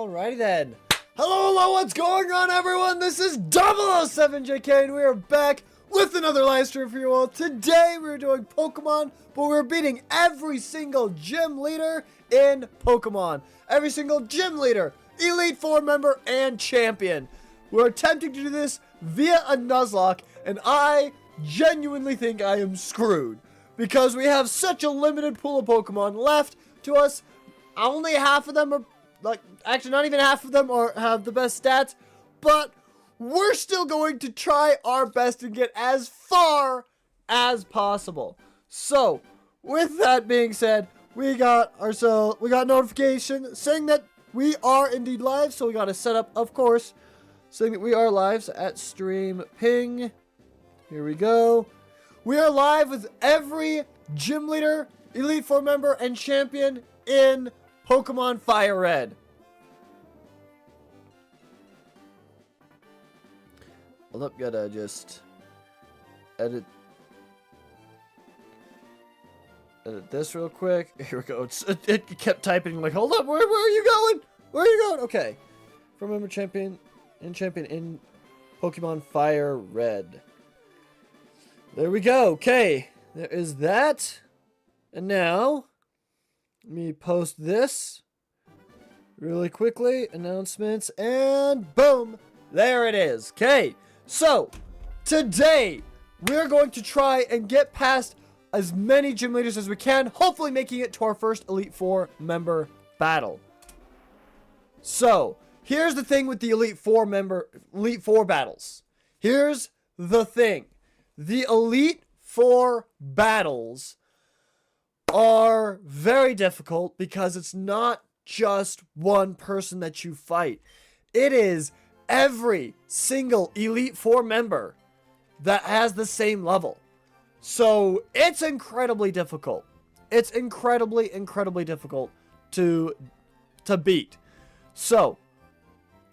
Alrighty then. Hello, what's going on, everyone? This is 007JK, and we are back with another live stream for you all. Today, we're doing Pokemon, but we're beating every single gym leader in Pokemon. Every single gym leader, Elite Four member, and champion. We're attempting to do this via a nuzlock, and I genuinely think I am screwed. Because we have such a limited pool of Pokemon left to us. Only half of them are, actually not even half of them have the best stats. But we're still going to try our best and get as far as possible. So, with that being said, we got notification saying that we are indeed live. So we got to set up, of course, saying that we are live. So at stream ping. Here we go. We are live with every gym leader, Elite Four member, and champion in Pokemon Fire Red. Well, I'm gonna just edit this real quick. Here we go. It kept typing like, hold up, where are you going? Where are you going? Okay. From member champion in Pokemon Fire Red. There we go. Okay. There is that. And now, let me post this really quickly. Announcements. And boom. There it is. Okay. So, today, we're going to try and get past as many gym leaders as we can. Hopefully making it to our first Elite Four member battle. So, here's the thing with the Elite Four battles. Here's the thing. The Elite Four battles are very difficult because it's not just one person that you fight. It is every single Elite Four member that has the same level. So it's incredibly difficult. It's incredibly difficult to beat. So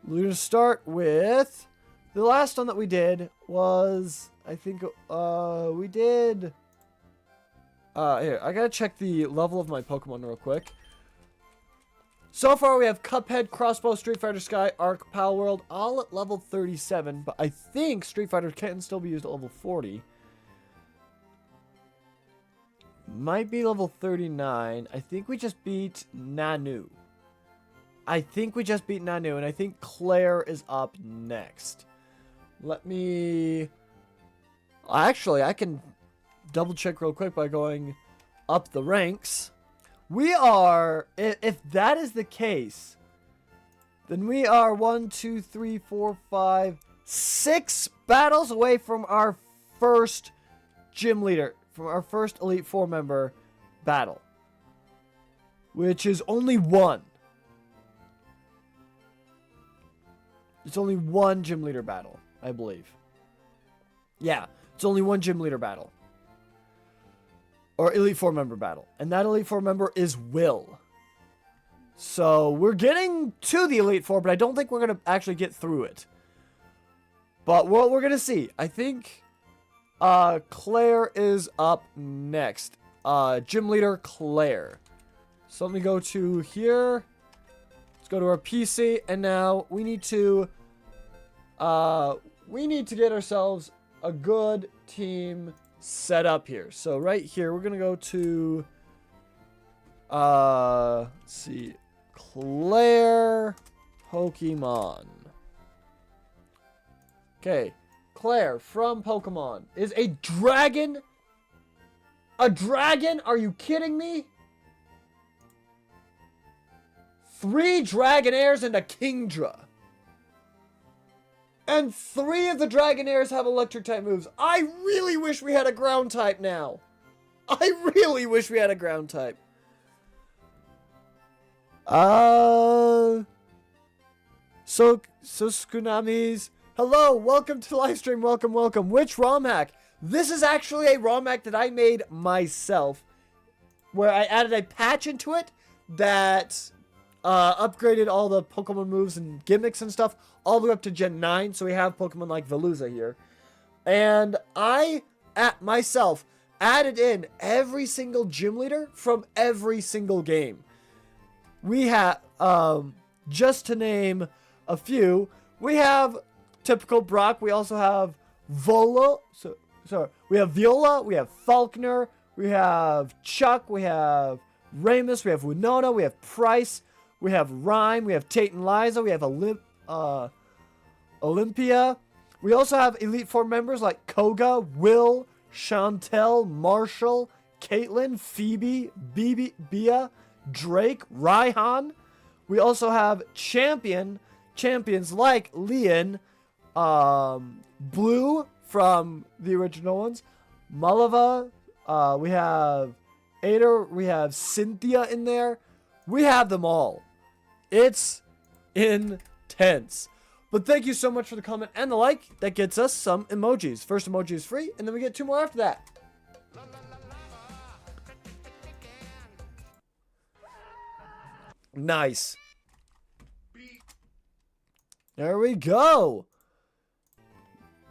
we're going to start with the last one that we did was, I think, we did, here, I gotta check the level of my Pokemon real quick. So far, we have Cuphead, Crossbow, Street Fighter Sky, Arc, Pal World, all at level 37, but I think Street Fighter can still be used at level 40. Might be level 39. I think we just beat Nanu. And I think Claire is up next. Let me... Actually, I can double check real quick by going up the ranks. We are, if that is the case, then we are 1, 2, 3, 4, 5, 6 battles away from our first gym leader, from our first Elite Four member battle, which is only one. It's only one gym leader battle, I believe. Yeah. It's only one gym leader battle. Or Elite Four member battle. And that Elite Four member is Will. So, we're getting to the Elite Four, but I don't think we're going to actually get through it. But what we're going to see, I think Claire is up next. Gym leader Claire. So, let me go to here. Let's go to our PC. And now, we need to get ourselves a good team set up here. So right here, we're gonna go to let's see, Claire Pokemon. Okay, Claire from Pokemon is a dragon. A dragon? Are you kidding me? 3 Dragonairs and a Kingdra. And 3 of the Dragonairs have electric type moves. I really wish we had a ground type now. I really wish we had a ground type. So Tsukunamis. Hello, welcome to the live stream. Welcome. Which ROM hack? This is actually a ROM hack that I made myself, where I added a patch into it that upgraded all the Pokemon moves and gimmicks and stuff all the way up to Gen 9. So we have Pokemon like Veluza here. And I, myself, added in every single gym leader from every single game. We have, just to name a few. We have typical Brock. We also have Viola. We have Viola. We have Falconer. We have Chuck. We have Ramus. We have Winona. We have Price. We have Rhyme. We have Tate and Liza. We have Olympia. We also have Elite Four members like Koga, Will, Chantel, Marshall, Caitlin, Phoebe, Bia, Drake, Raihan. We also have champions like Leon, Blue from the original ones, Malava. We have Ada. We have Cynthia in there. We have them all. It's intense. But thank you so much for the comment and the like. That gets us some emojis. First emoji is free, and then we get 2 more after that. Nice. There we go.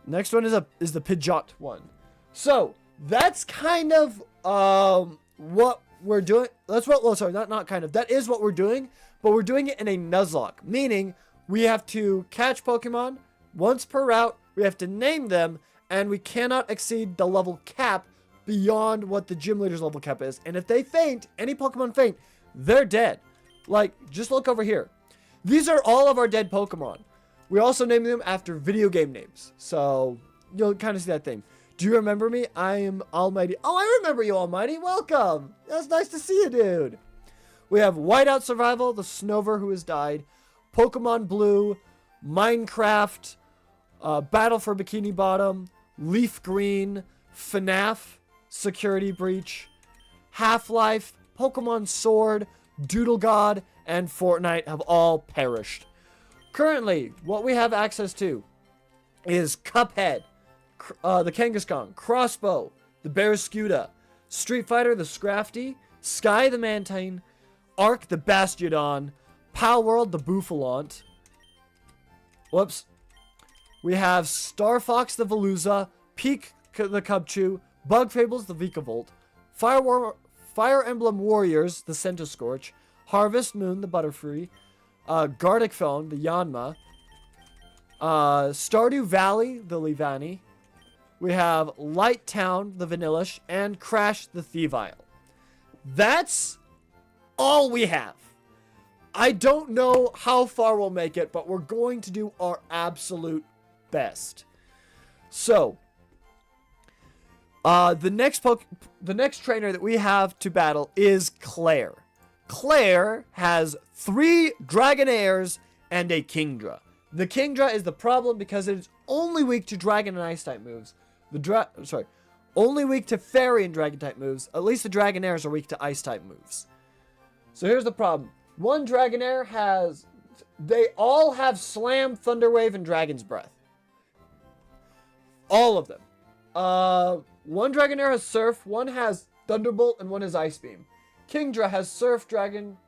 Next one is the Pidgeot one. So that's kind of what we're doing. That's what. Well, sorry, not kind of. That is what we're doing, but we're doing it in a nuzlock, meaning we have to catch Pokemon once per route. We have to name them, and we cannot exceed the level cap beyond what the gym leader's level cap is. And if they faint, any Pokemon faint, they're dead. Like, just look over here. These are all of our dead Pokemon. We also name them after video game names. So, you'll kind of see that thing. Do you remember me? I am Almighty. Oh, I remember you, Almighty. Welcome. That's nice to see you, dude. We have Whiteout Survival, the Snover who has died, Pokemon Blue, Minecraft, Battle for Bikini Bottom, Leaf Green, FNAF, Security Breach, Half-Life, Pokemon Sword, Doodle God, and Fortnite have all perished. Currently, what we have access to is Cuphead, the Kangaskhan, Crossbow, the Barraskewda, Street Fighter, the Scrafty, Sky the Mantine, Ark the Bastiodon, Palworld the Buffalant. Whoops. We have Star Fox the Veluza, Peak the Cubchoo, Bug Fables the Vikavolt, Fire Emblem Warriors the Centiskorch, Harvest Moon the Butterfree, Gartic Phone the Yanma, Stardew Valley the Livani. We have Light Town the Vanillish, and Crash the Thieveisle. That's all we have. I don't know how far we'll make it, but we're going to do our absolute best. So, the next trainer that we have to battle is Claire. Claire has 3 Dragonairs and a Kingdra. The Kingdra is the problem because it is only weak to Dragon and Ice type moves. Only weak to Fairy and Dragon type moves. At least the Dragonairs are weak to Ice type moves. So here's the problem. One Dragonair has... They all have Slam, Thunder Wave, and Dragon's Breath. All of them. One Dragonair has Surf, one has Thunderbolt, and one has Ice Beam. Kingdra has Surf, Dragon's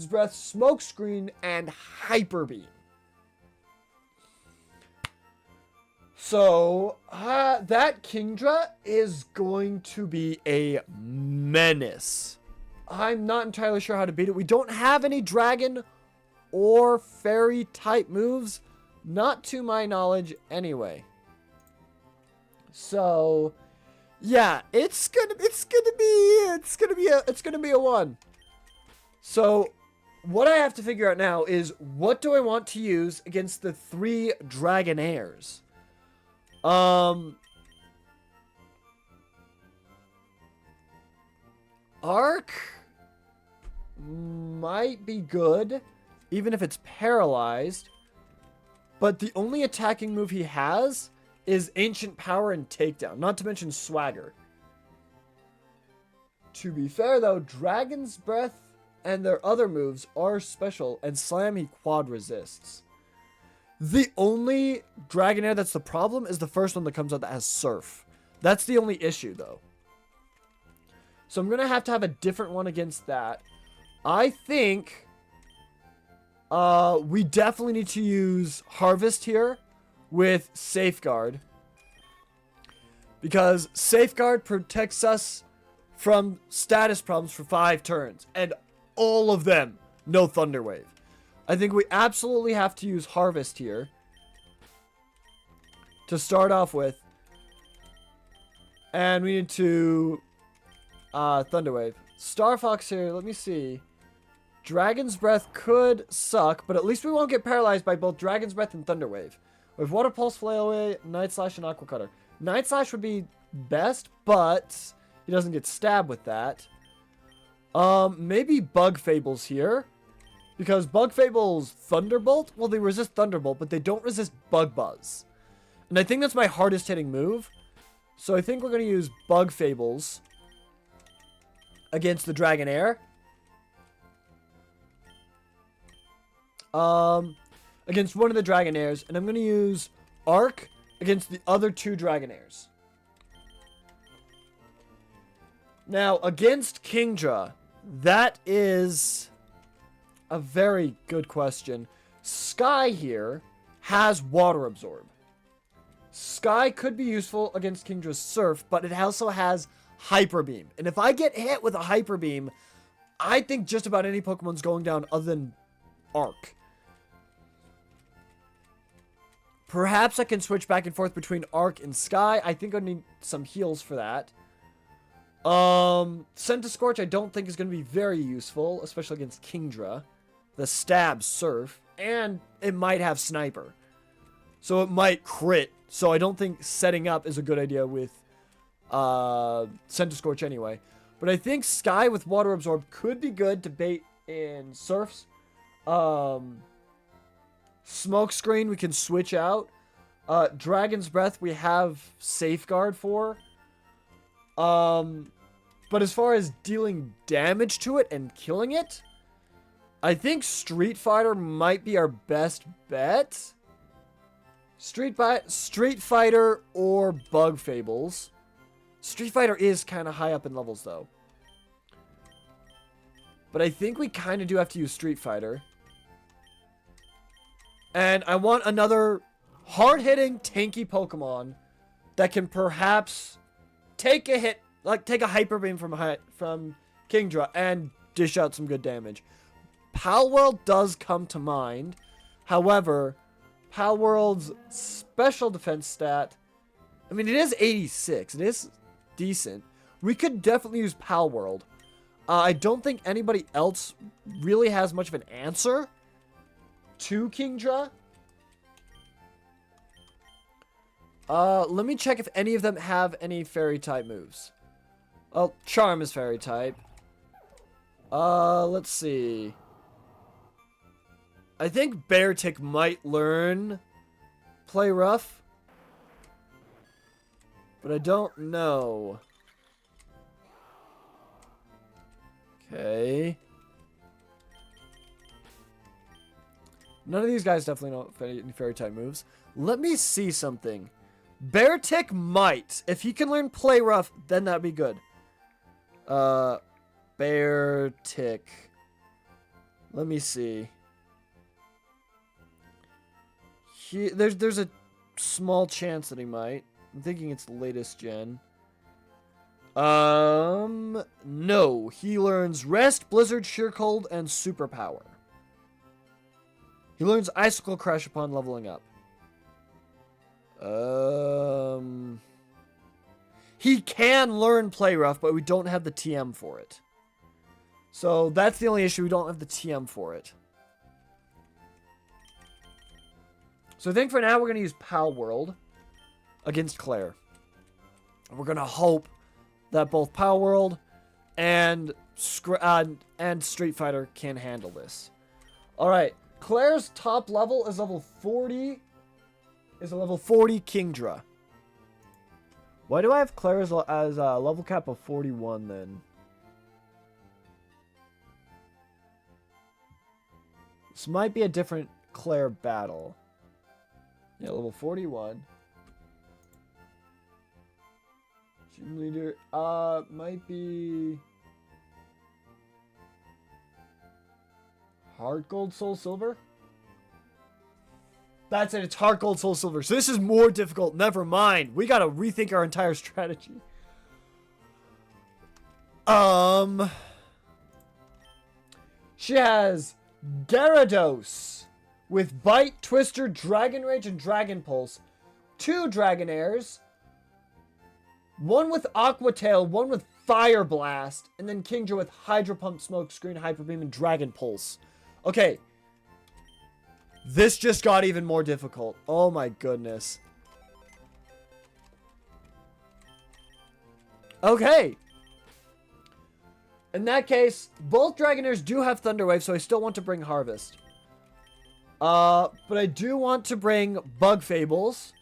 Breath, Smoke Screen, and Hyper Beam. So, that Kingdra is going to be a menace. I'm not entirely sure how to beat it. We don't have any Dragon or Fairy type moves. Not to my knowledge anyway. So, yeah, it's gonna be a 1. So, what I have to figure out now is what do I want to use against the 3 Dragonairs? Arc might be good, even if it's paralyzed. But the only attacking move he has is Ancient Power and Takedown, not to mention Swagger. To be fair, though, Dragon's Breath and their other moves are special, and Slam he quad resists. The only Dragonair that's the problem is the first one that comes out that has Surf. That's the only issue, though. So I'm going to have a different one against that. I think we definitely need to use Harvest here with Safeguard. Because Safeguard protects us from status problems for 5 turns. And all of them, no Thunder Wave. I think we absolutely have to use Harvest here to start off with. And we need to Thunder Wave. Star Fox here, let me see. Dragon's Breath could suck, but at least we won't get paralyzed by both Dragon's Breath and Thunder Wave. We have Water Pulse, Flail Away, Night Slash, and Aqua Cutter. Night Slash would be best, but he doesn't get stabbed with that. Maybe Bug Fables here. Because Bug Fables Thunderbolt, well, they resist Thunderbolt, but they don't resist Bug Buzz. And I think that's my hardest hitting move. So I think we're going to use Bug Fables against the Dragonair. Against one of the Dragonairs. And I'm going to use Arc against the other two Dragonairs. Now, against Kingdra, that is a very good question. Sky here has Water Absorb. Sky could be useful against Kingdra's Surf, but it also has Hyper Beam. And if I get hit with a Hyper Beam, I think just about any Pokemon's going down other than Arc. Perhaps I can switch back and forth between Arc and Sky. I think I need some heals for that. Centiskorch I don't think is going to be very useful, especially against Kingdra. The Stab Surf, and it might have Sniper. So it might crit. So I don't think setting up is a good idea with Centiskorch anyway. But I think Sky with Water Absorb could be good to bait in Surfs. Smoke Screen we can switch out. Dragon's Breath we have Safeguard for. But as far as dealing damage to it and killing it, I think Street Fighter might be our best bet. Street Fighter or Bug Fables. Street Fighter is kind of high up in levels, though. But I think we kind of do have to use Street Fighter. And I want another hard-hitting, tanky Pokemon that can perhaps take a hit, like take a Hyper Beam from Kingdra and dish out some good damage. Palworld does come to mind. However, Palworld's special defense stat, I mean, it is 86. It is decent. We could definitely use Palworld. I don't think anybody else really has much of an answer to Kingdra. Let me check if any of them have any Fairy-type moves. Oh, Charm is Fairy-type. Let's see. I think Beartic might learn Play Rough. But I don't know. Okay. None of these guys definitely know any Fairy-type moves. Let me see something. Beartic might. If he can learn Play Rough, then that'd be good. Beartic. Let me see. There's a small chance that he might. I'm thinking it's latest gen. No. He learns Rest, Blizzard, Sheer Cold, and Superpower. He learns Icicle Crash upon leveling up. He can learn Play Rough, but we don't have the TM for it. So that's the only issue. We don't have the TM for it. So I think for now we're going to use Palworld against Claire. We're going to hope that both Palworld and Street Fighter can handle this. Alright, Claire's top level is level 40. Is a level 40 Kingdra. Why do I have Claire as a level cap of 41 then? This might be a different Claire battle. Yeah, level 41. Gym leader, might be Heart Gold, Soul Silver? That's it, it's Heart Gold, Soul Silver. So this is more difficult. Never mind. We gotta rethink our entire strategy. She has Gyarados with Bite, Twister, Dragon Rage, and Dragon Pulse. 2 Dragonairs. 1 with Aqua Tail, 1 with Fire Blast, and then Kingdra with Hydro Pump, Smoke Screen, Hyper Beam, and Dragon Pulse. Okay. This just got even more difficult. Oh my goodness. Okay. In that case, both Dragonairs do have Thunder Wave, so I still want to bring Harvest. But I do want to bring Bug Fables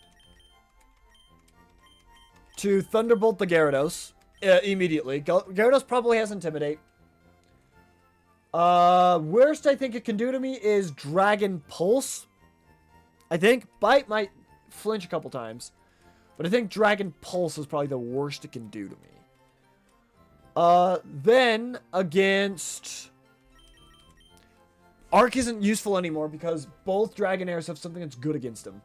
to Thunderbolt the Gyarados immediately. Gyarados probably has Intimidate. Worst I think it can do to me is Dragon Pulse. I think Bite might flinch a couple times, but I think Dragon Pulse is probably the worst it can do to me. Then against Arc isn't useful anymore because both Dragonairs have something that's good against them.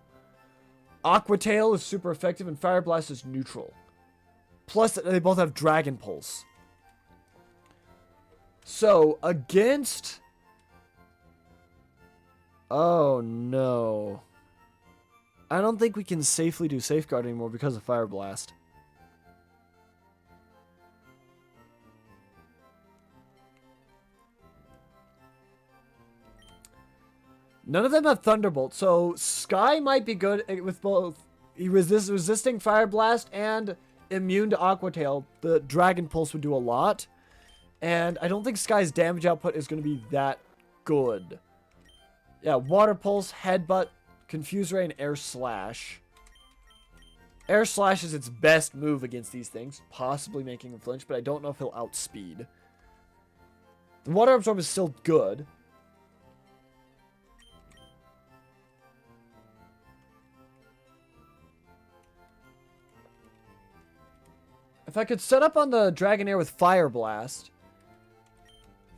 Aqua Tail is super effective and Fire Blast is neutral. Plus they both have Dragon Pulse. So against... Oh no. I don't think we can safely do Safeguard anymore because of Fire Blast. None of them have Thunderbolt, so Sky might be good with both. He resisting Fire Blast and immune to Aqua Tail. The Dragon Pulse would do a lot. And I don't think Sky's damage output is going to be that good. Yeah, Water Pulse, Headbutt, Confuse Ray, and Air Slash. Air Slash is its best move against these things, possibly making him flinch, but I don't know if he'll outspeed. The Water Absorb is still good. If I could set up on the Dragonair with Fire Blast,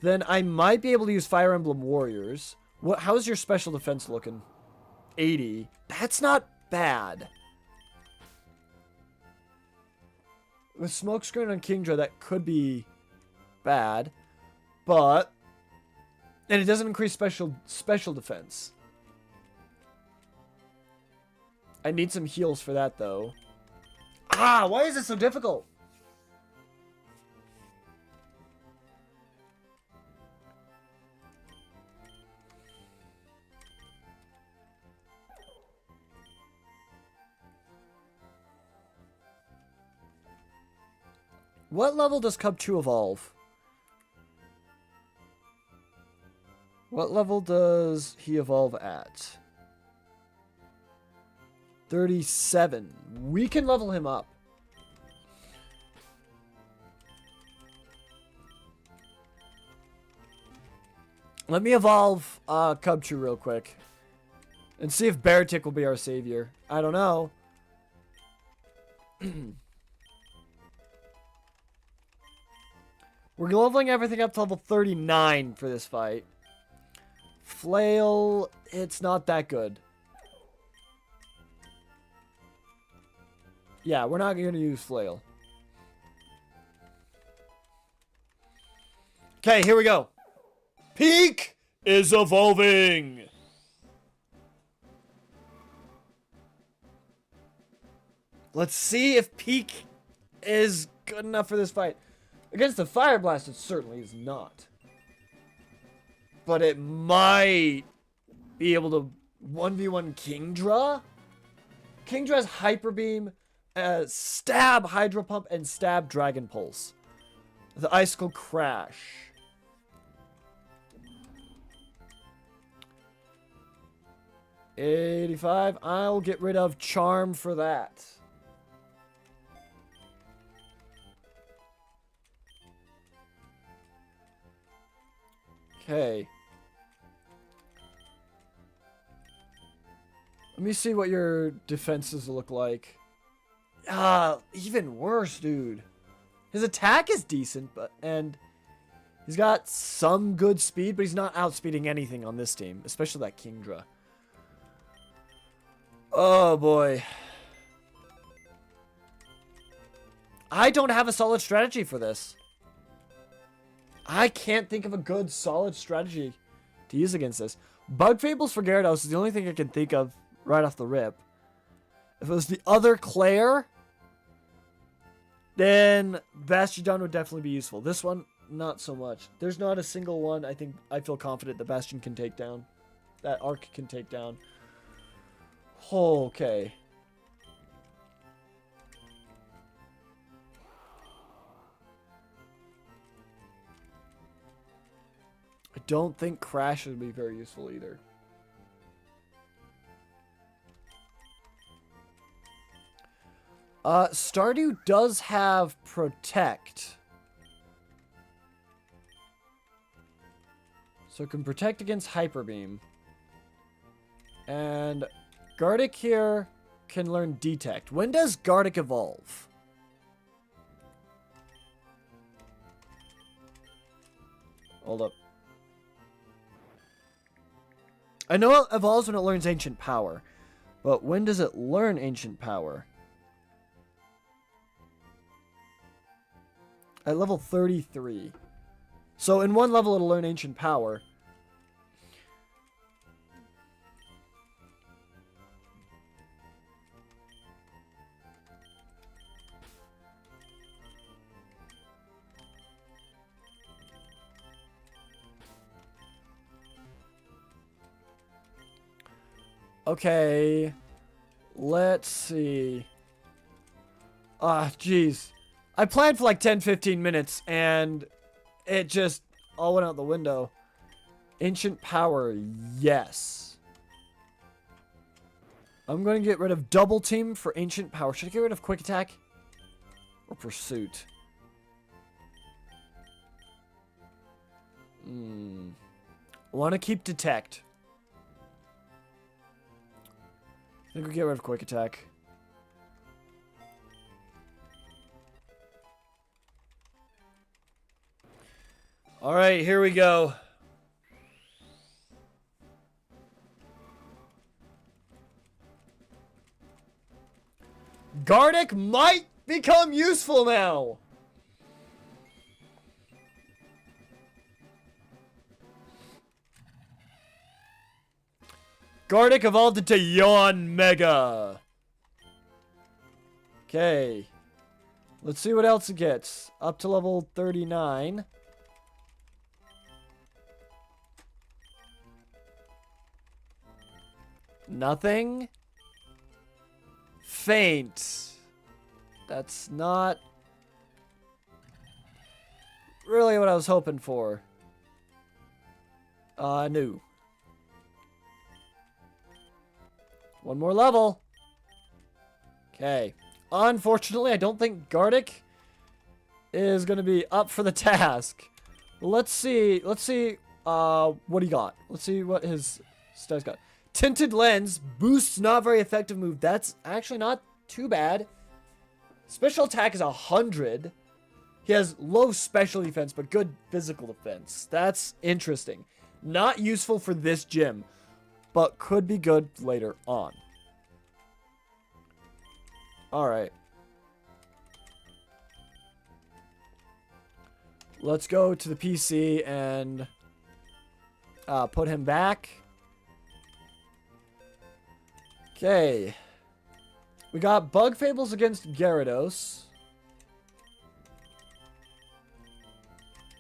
then I might be able to use Fire Emblem Warriors. How's your special defense looking? 80. That's not bad. With Smokescreen on Kingdra, that could be bad. But... And it doesn't increase special defense. I need some heals for that, though. Ah, why is this so difficult? What level does Cub2 evolve? What level does he evolve at? 37. We can level him up. Let me evolve Cubchoo real quick. And see if Beartic will be our savior. I don't know. We're leveling everything up to level 39 for this fight. Flail, it's not that good. Yeah, we're not going to use Flail. Okay, here we go. Peak is evolving. Let's see if Peak is good enough for this fight. Against the Fire Blast, it certainly is not. But it might be able to 1v1 Kingdra. Kingdra has Hyper Beam, Stab Hydro Pump, and Stab Dragon Pulse. The Icicle Crash. $85. I'll get rid of Charm for that. Okay. Let me see what your defenses look like. Ah, even worse, dude. His attack is decent, and he's got some good speed, but he's not outspeeding anything on this team, especially that Kingdra. Oh boy. I don't have a solid strategy for this. I can't think of a good solid strategy to use against this. Bug Fables for Gyarados is the only thing I can think of right off the rip. If it was the other Claire, then Bastion would definitely be useful. This one, not so much. There's not a single one I feel confident that Bastion can take down. That Arc can take down. Okay. I don't think Crash would be very useful either. Stardew does have Protect. So it can protect against Hyper Beam. And Gardeck here can learn Detect. When does Gardeck evolve? Hold up. I know it evolves when it learns Ancient Power. But when does it learn Ancient Power? At level 33. So in one level it'll learn Ancient Power. Okay. Let's see. Jeez. I planned for like 10-15 minutes, and it just all went out the window. Ancient Power, yes. I'm going to get rid of Double Team for Ancient Power. Should I get rid of Quick Attack? Or Pursuit? I want to keep Detect. I think we'll get rid of Quick Attack. Alright, here we go. Gardeck might become useful now. Gardeck evolved into Yawn Mega. Okay. Let's see what else it gets. Up to level 39. Nothing. Faint. That's not really what I was hoping for. No. One more level. Okay. Unfortunately, I don't think Gardeck is going to be up for the task. Let's see. Let's see what he got. Let's see what his stats got. Tinted Lens boosts not very effective move. That's actually not too bad. Special attack is 100. He has low special defense, but good physical defense. That's interesting. Not useful for this gym, but could be good later on. Alright. Let's go to the PC and put him back. Okay. We got Bug Fables against Gyarados.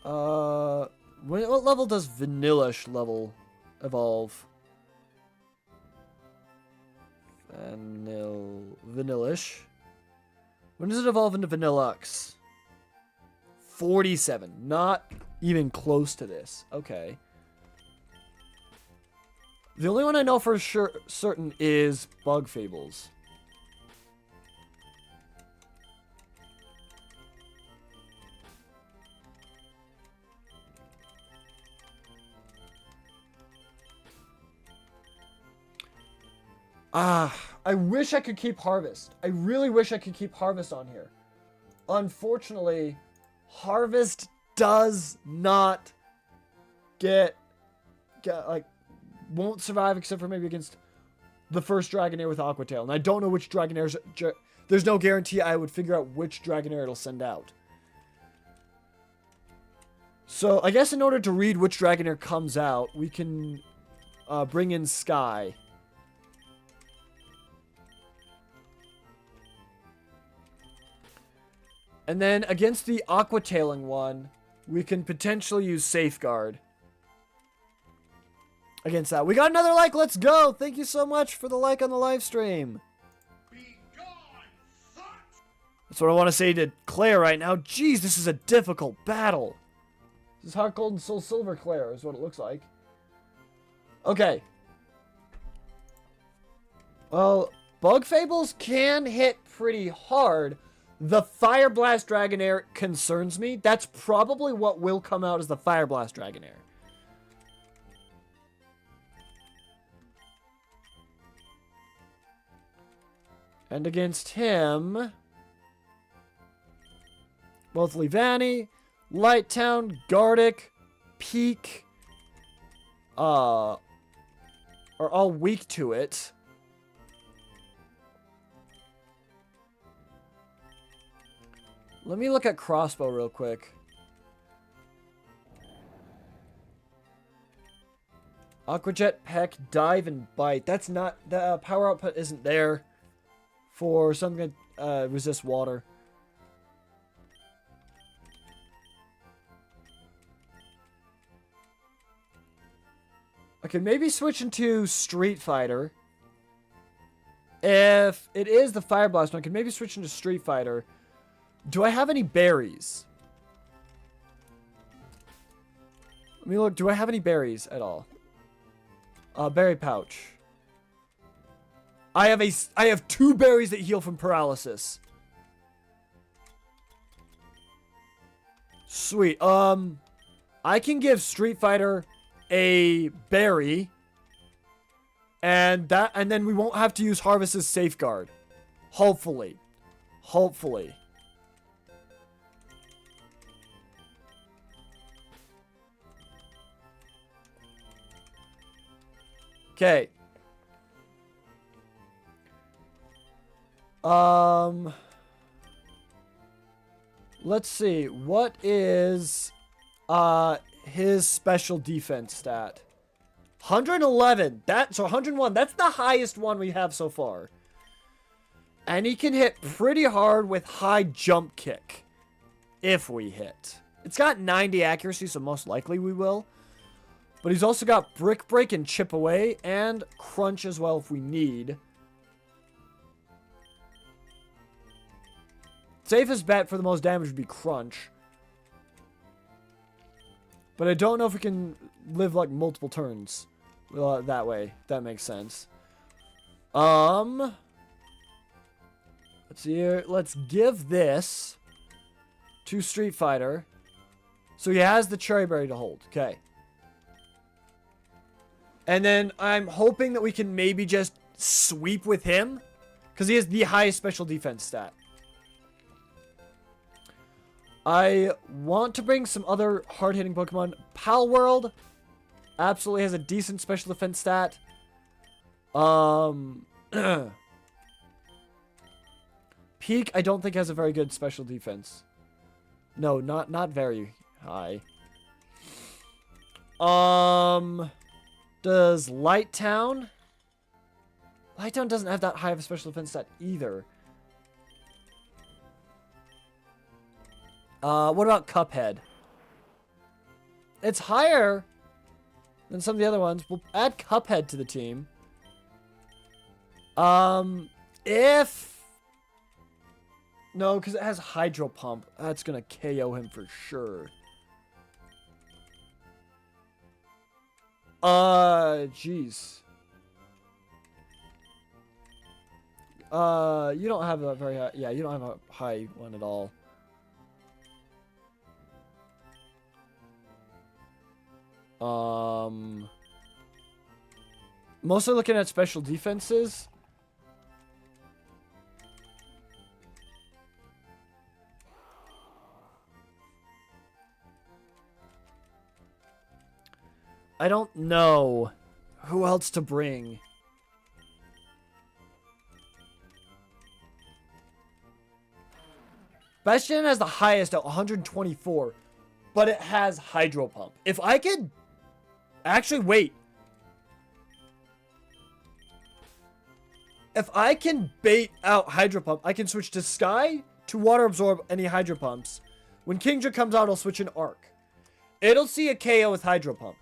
What level does Vanillish level evolve? Vanillish. When does it evolve into Vanillux? 47. Not even close to this. Okay. The only one I know for sure certain is Bug Fables. I wish I could keep Harvest. I really wish I could keep Harvest on here. Unfortunately, Harvest does not won't survive except for maybe against the first Dragonair with Aqua Tail. And I don't know which Dragonairs. There's no guarantee I would figure out which Dragonair it'll send out. So, I guess in order to read which Dragonair comes out, we can bring in Sky. And then against the Aquatailing one, we can potentially use Safeguard. Against that. We got another like. Let's go. Thank you so much for the like on the live stream. That's what I want to say to Claire right now. Jeez, this is a difficult battle. This is Heart Gold and Soul Silver Claire is what it looks like. Okay. Well, Bug Fables can hit pretty hard. The Fire Blast Dragonair concerns me. That's probably what will come out as the Fire Blast Dragonair. And against him, both Levani, Light Town, Gardic, Peak, are all weak to it. Let me look at Crossbow real quick. Aquajet, Peck, Dive, and Bite. That's not... The power output isn't there for something that resists water. I could maybe switch into Street Fighter. If it is the Fire Blast one, I could maybe switch into Street Fighter. Do I have any berries? Let me look. Do I have any berries at all? Berry pouch. I have 2 berries that heal from paralysis. Sweet. I can give Street Fighter a berry, and then we won't have to use Harvest as Safeguard. Hopefully. Hopefully. Okay. Let's see. What is his special defense stat? 111. So 101. That's the highest one we have so far. And he can hit pretty hard with high jump kick. If we hit. It's got 90 accuracy, so most likely we will. But he's also got Brick Break and Chip Away, and Crunch as well if we need. Safest bet for the most damage would be Crunch. But I don't know if we can live like multiple turns that way. That makes sense. Let's see here. Let's give this to Street Fighter. So he has the Cherry Berry to hold. Okay. And then I'm hoping that we can maybe just sweep with him. Because he has the highest special defense stat. I want to bring some other hard-hitting Pokemon. Pal World absolutely has a decent special defense stat. Peak, I don't think has a very good special defense. No, not very high. Does Light Town? Light Town doesn't have that high of a special defense stat either. What about Cuphead? It's higher than some of the other ones. We'll add Cuphead to the team. If... No, because it has Hydro Pump. That's going to KO him for sure. Jeez. You don't have a very high... Yeah, you don't have a high one at all. Mostly looking at special defenses. I don't know who else to bring. Bastion has the highest at 124. but it has Hydro Pump. If I could... Actually, wait. If I can bait out Hydro Pump, I can switch to Sky to Water Absorb any Hydro Pumps. When Kingdra comes out, I'll switch an Arc. It'll see a KO with Hydro Pump.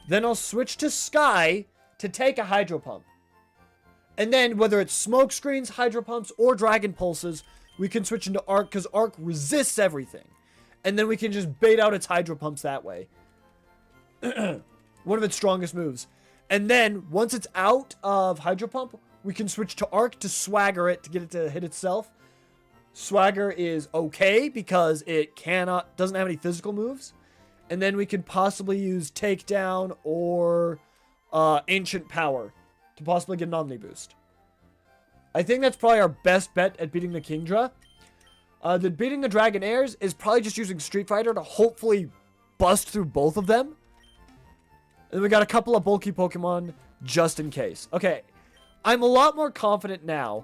Then I'll switch to Sky to take a Hydro Pump. And then, whether it's Smoke Screens, Hydro Pumps, or Dragon Pulses, we can switch into Arc, because Arc resists everything. And then we can just bait out its Hydro Pumps that way. One of its strongest moves. And then, once it's out of Hydro Pump, we can switch to Arc to Swagger it to get it to hit itself. Swagger is okay, because it doesn't have any physical moves. And then we could possibly use Takedown or Ancient Power to possibly get an Omni Boost. I think that's probably our best bet at beating the Kingdra. Beating the Dragonairs is probably just using Street Fighter to hopefully bust through both of them. And we got a couple of bulky Pokemon just in case. Okay, I'm a lot more confident now.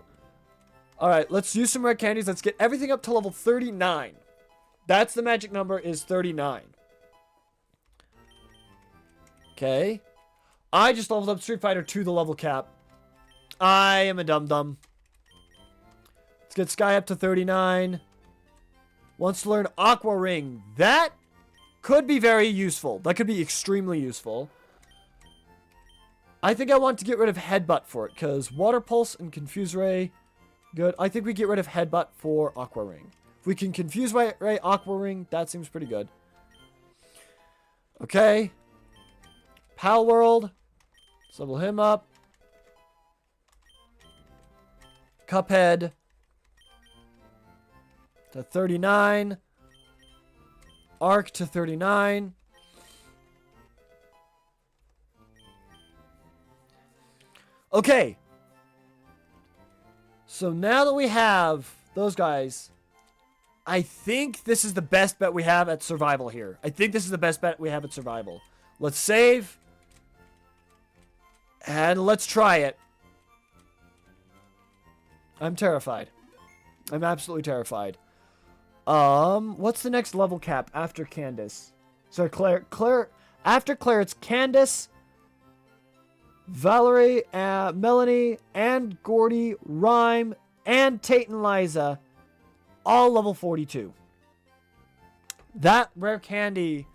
Alright, let's use some rare candies. Let's get everything up to level 39. That's the magic number, is 39. Okay. I just leveled up Street Fighter to the level cap. I am a dum-dum. Let's get Sky up to 39. Wants to learn Aqua Ring. That could be very useful. That could be extremely useful. I think I want to get rid of Headbutt for it, because Water Pulse and Confuse Ray, good. I think we get rid of Headbutt for Aqua Ring. If we can Confuse Ray, Aqua Ring, that seems pretty good. Okay. Pal World. Let's level him up. Cuphead. To 39. Arc to 39. Okay. So now that we have those guys, I think this is the best bet we have at survival here. I think this is the best bet we have at survival. Let's save. And let's try it. I'm terrified. I'm absolutely terrified. What's the next level cap after Candace? So Claire, after Claire, it's Candace, Valerie, Melanie, and Gordy, Rhyme, and Tate and Liza, all level 42. That rare candy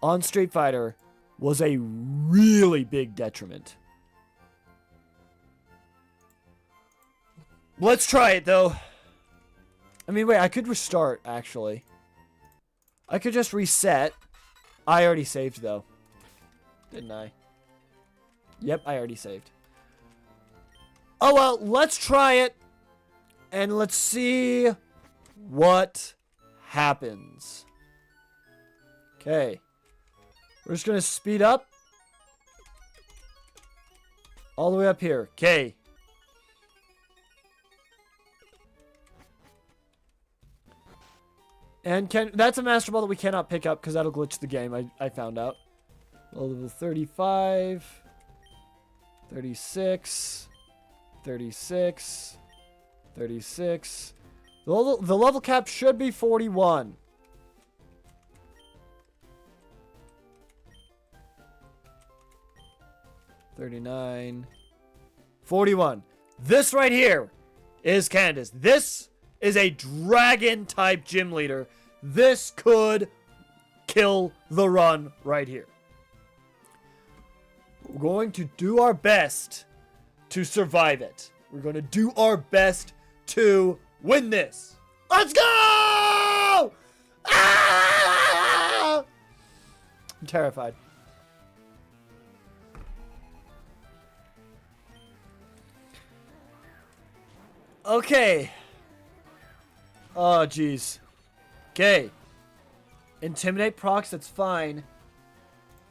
on Street Fighter was a really big detriment. Let's try it, though. I mean, wait, I could restart, actually. I could just reset. I already saved, though. Didn't I? Yep, I already saved. Oh, well, let's try it. And let's see what happens. Okay. We're just going to speed up. All the way up here. Okay. And that's a Master Ball that we cannot pick up because that'll glitch the game, I found out. Level 35. 36. 36. 36. The level cap should be 41. $39. 41. This right here is Candace. This is a dragon-type gym leader. This could kill the run right here. We're going to do our best to survive it. We're going to do our best to win this. Let's go! Ah! I'm terrified. Okay. Oh, jeez. Okay. Intimidate procs, that's fine.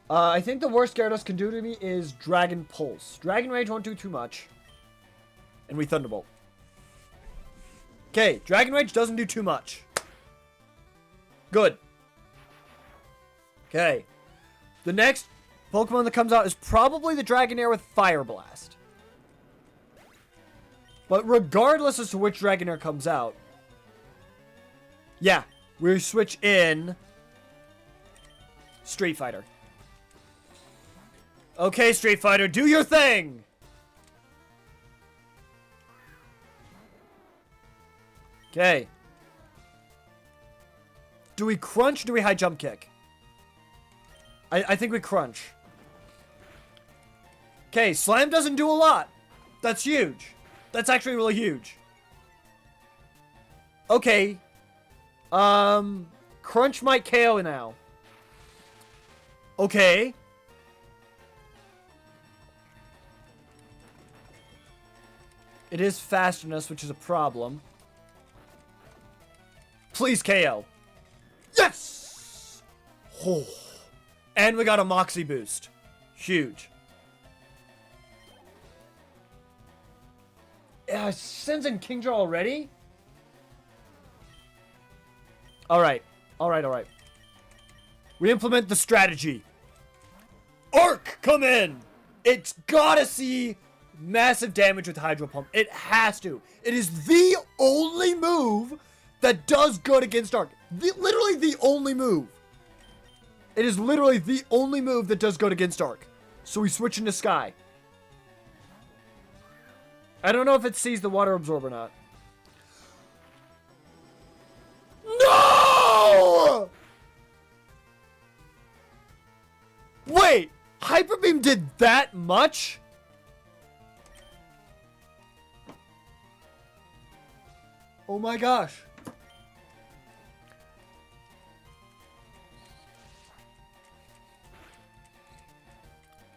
I think the worst Gyarados can do to me is Dragon Pulse. Dragon Rage won't do too much. And we Thunderbolt. Okay, Dragon Rage doesn't do too much. Good. Okay. The next Pokemon that comes out is probably the Dragonair with Fire Blast. But regardless as to which Dragonair comes out, yeah, we switch in Street Fighter. Okay, Street Fighter, do your thing! Okay. Do we crunch or do we high jump kick? I think we crunch. Okay, slam doesn't do a lot. That's huge. That's actually really huge. Okay. Crunch might KO now. Okay. It is fastness, which is a problem. Please KO. Yes! Oh. And we got a Moxie boost. Huge. Sins and Kingdra already? Alright. Alright. We implement the strategy. Arc, come in! It's gotta see massive damage with Hydro Pump. It has to. It is the only move that does good against Arc. Literally the only move. It is literally the only move that does good against Arc. So we switch into Sky. I don't know if it sees the Water Absorb or not. No! Wait! Hyper Beam did that much? Oh my gosh.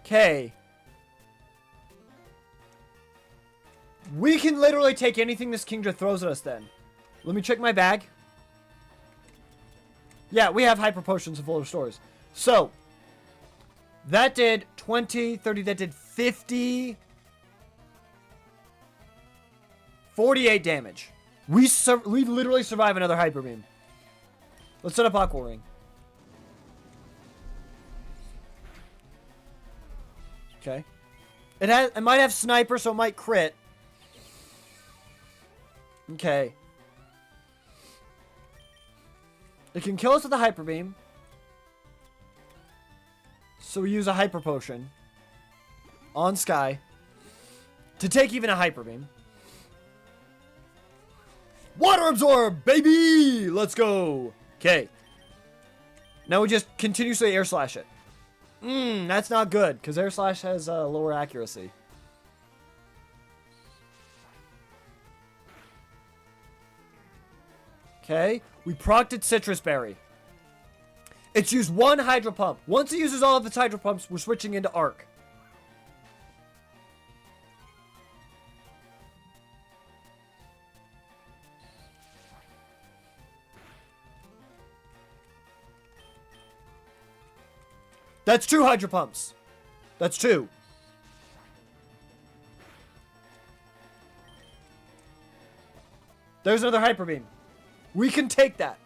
Okay. We can literally take anything this Kingdra throws at us then. Let me check my bag. Yeah, we have Hyper Potions and full restores. So, that did 20, 30, that did 50, 48 damage. We literally survive another Hyper Beam. Let's set up Aqua Ring. Okay. It might have Sniper, so it might crit. Okay. It can kill us with a Hyper Beam. So we use a Hyper Potion on Sky to take even a Hyper Beam. Water Absorb, baby! Let's go. Okay. Now we just continuously Air Slash it. That's not good, because Air Slash has lower accuracy. Okay. We procced its Citrus Berry. It's used one Hydro Pump. Once it uses all of its Hydro Pumps, we're switching into Arc. That's 2 Hydro Pumps. That's 2. There's another Hyper Beam. We can take that.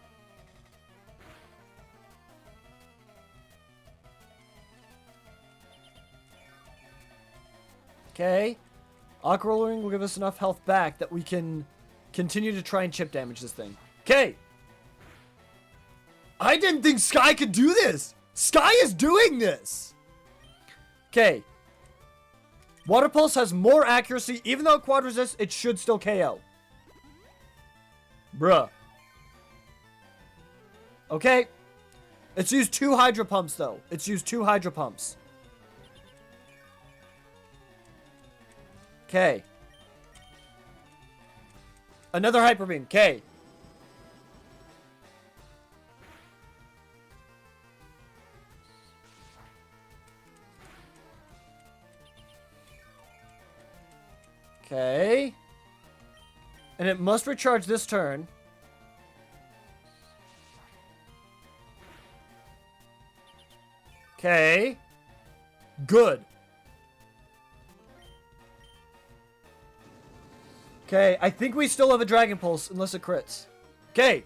Okay. Aqua Ring will give us enough health back that we can continue to try and chip damage this thing. Okay. I didn't think Sky could do this. Sky is doing this. Okay. Water Pulse has more accuracy. Even though it quad resists, it should still KO. Bruh. Okay. It's used 2 Hydro Pumps, though. It's used 2 Hydro Pumps. Okay. Another Hyper Beam. Okay. Okay. And it must recharge this turn. Okay. Good. Okay, I think we still have a Dragon Pulse unless it crits. Okay.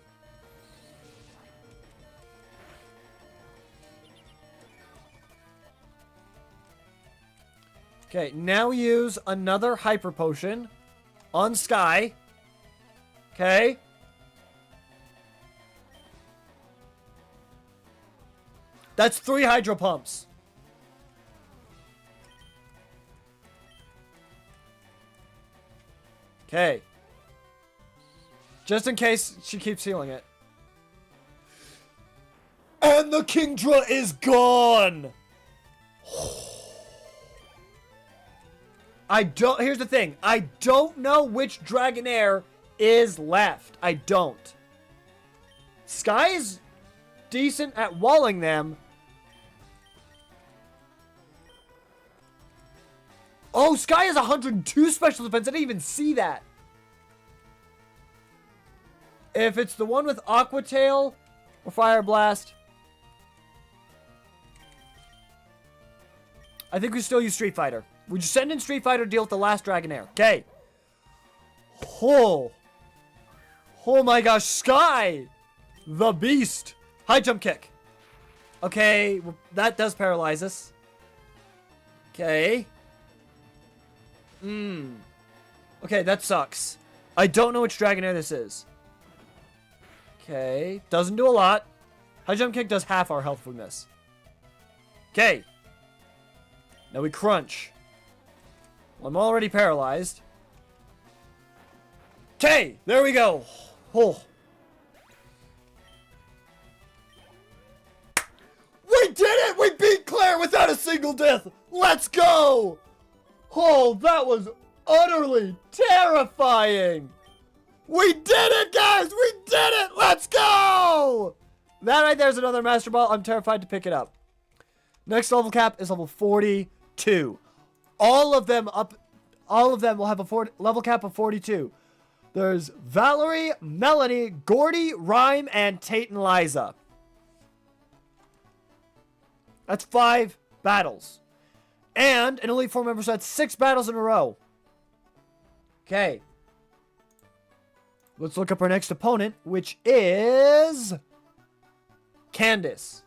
Okay, now use another Hyper Potion on Sky. Okay. That's 3 hydro pumps. Okay. Just in case she keeps healing it. And the Kingdra is gone! Here's the thing. I don't know which Dragonair is left. I don't. Sky is decent at walling them. Oh, Sky has 102 special defense. I didn't even see that. If it's the one with Aqua Tail or Fire Blast, I think we still use Street Fighter. We just send in Street Fighter to deal with the last Dragonair. Okay. Oh my gosh, Sky! The beast! High jump kick. Okay, well, that does paralyze us. Okay. Okay, that sucks. I don't know which Dragonair this is. Okay, doesn't do a lot. High jump kick does half our health if we miss. Okay. Now we crunch. Well, I'm already paralyzed. Okay, there we go. Oh. We did it! We beat Claire without a single death! Let's go! Oh, that was utterly terrifying! We did it, guys! We did it! Let's go! That right there is another Master Ball. I'm terrified to pick it up. Next level cap is level 42. All of them will have a level cap of 42. There's Valerie, Melanie, Gordy, Rhyme, and Tate and Liza. That's 5 battles. And an Elite Four member, so that's 6 battles in a row. Okay. Let's look up our next opponent, which is Candace.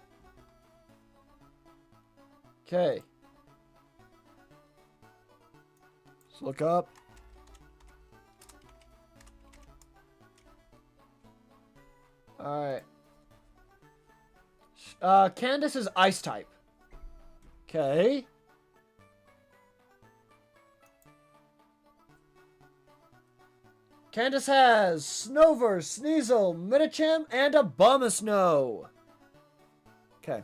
Okay. Let's look up. Alright. Candace is Ice type. Okay. Candace has Snover, Sneasel, Medicham, and a Abomasnow. Okay.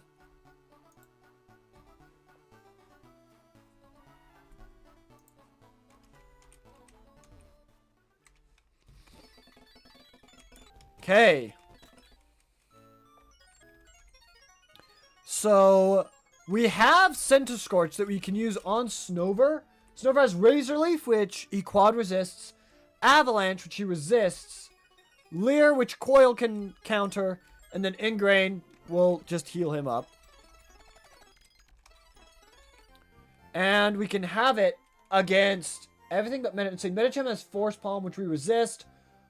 Okay. So, we have Centiskorch that we can use on Snover. Snover has Razor Leaf, which he quad resists. Avalanche, which he resists. Leer, which Coil can counter. And then Ingrain will just heal him up. And we can have it against everything but Medicham. So Medicham has Force Palm, which we resist.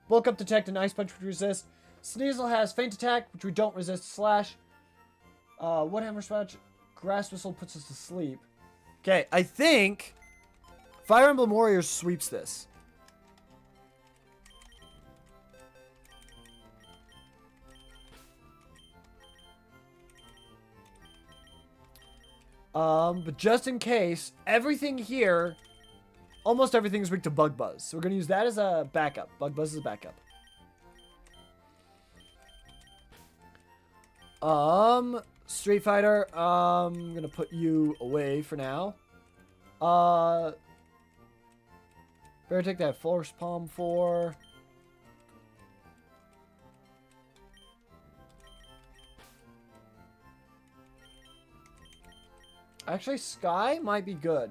Bulk Up Detect and Ice Punch, which we resist. Sneasel has Feint Attack, which we don't resist. Slash. Woodhammer Smash. Grass Whistle puts us to sleep. Okay, I think Fire Emblem Warriors sweeps this. But just in case, everything here, almost everything is weak to Bug Buzz. So we're going to use that as a backup. Bug Buzz is a backup. Street Fighter, I'm going to put you away for now. Better take that Force Palm 4. Actually, Sky might be good.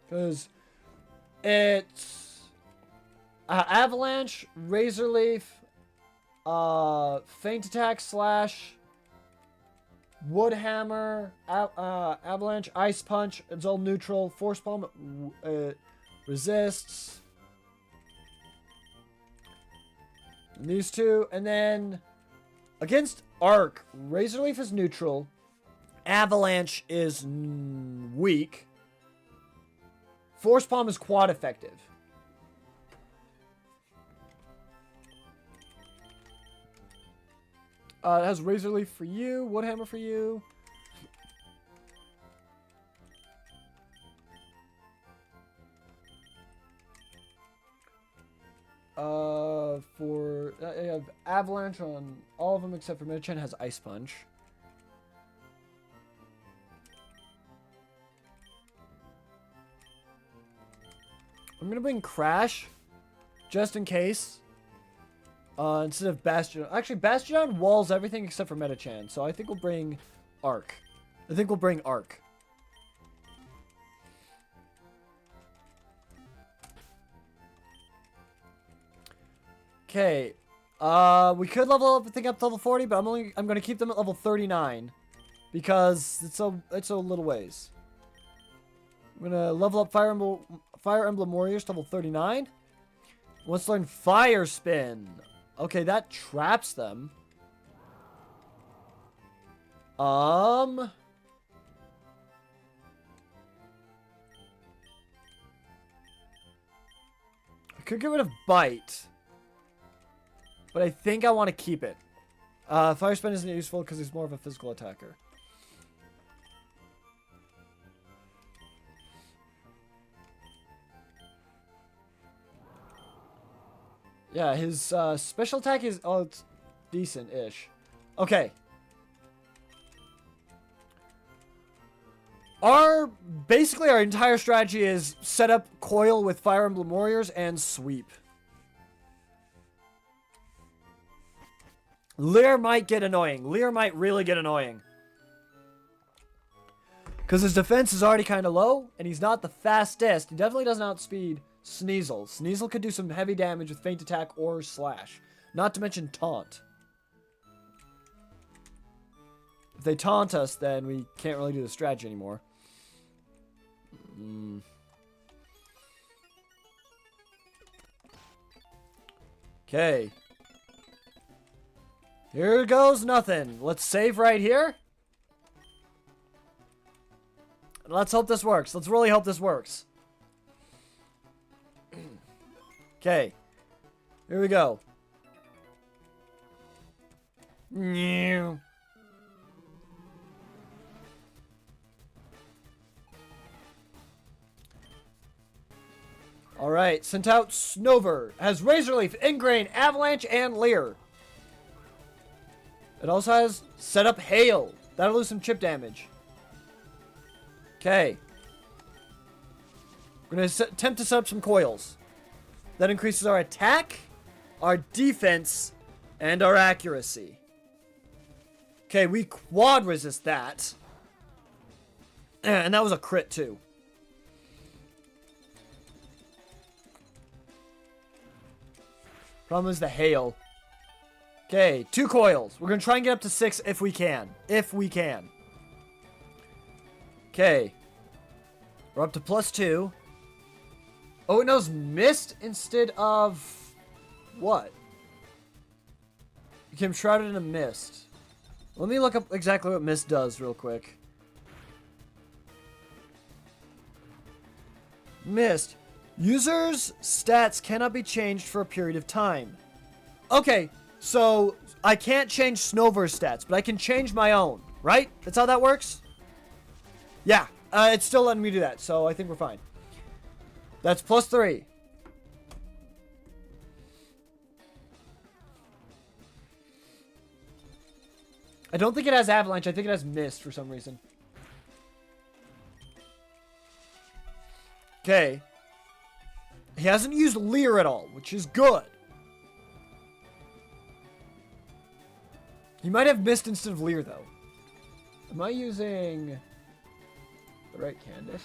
Because it's Avalanche, Razor Leaf, Feint Attack, Slash, Woodhammer, Avalanche, Ice Punch. It's all neutral. Force Palm resists. And these two. And then against Arc, Razor Leaf is neutral. Avalanche is weak. Force Palm is quad effective. It has Razor Leaf for you, Woodhammer for you. I have Avalanche on all of them except for Medicham has Ice Punch. I'm gonna bring Crash, just in case. Instead of Bastion. Actually, Bastion walls everything except for Medicham, so I think we'll bring Arc. Okay. We could level everything up to level 40, but I'm gonna keep them at level 39 because it's a little ways. I'm gonna level up Fire Emblem Warriors to level 39. Let's learn Fire Spin. Okay, that traps them. I could get rid of Bite, but I think I want to keep it. Fire Spin isn't useful because he's more of a physical attacker. Yeah, his special attack is... Oh, it's decent-ish. Okay. Basically, our entire strategy is set up Coil with Fire Emblem Warriors and sweep. Lear might get annoying. Lear might really get annoying. Because his defense is already kind of low, and he's not the fastest. He definitely doesn't outspeed Sneasel. Sneasel could do some heavy damage with Feint Attack or Slash. Not to mention Taunt. If they taunt us, then we can't really do the strategy anymore. Okay. Here goes nothing. Let's save right here. And let's hope this works. Let's really hope this works. Okay. Here we go. New. Alright, sent out Snover. Has Razor Leaf, Ingrain, Avalanche, and Leer. It also has set up Hail. That'll lose some chip damage. Okay. We're going to attempt to set up some coils. That increases our attack, our defense, and our accuracy. Okay, we quad resist that. And that was a crit too. Problem is the hail. Okay, 2 coils. We're going to try and get up to 6 if we can. If we can. Okay. We're up to +2. Oh, it knows mist instead of... what? Became shrouded in a mist. Let me look up exactly what mist does real quick. Mist. Users' stats cannot be changed for a period of time. Okay, so I can't change Snover's stats, but I can change my own, right? That's how that works? Yeah, it's still letting me do that, so I think we're fine. That's +3. I don't think it has Avalanche. I think it has Mist for some reason. Okay. He hasn't used Leer at all, which is good. He might have Mist instead of Leer, though. Am I using the right Candace?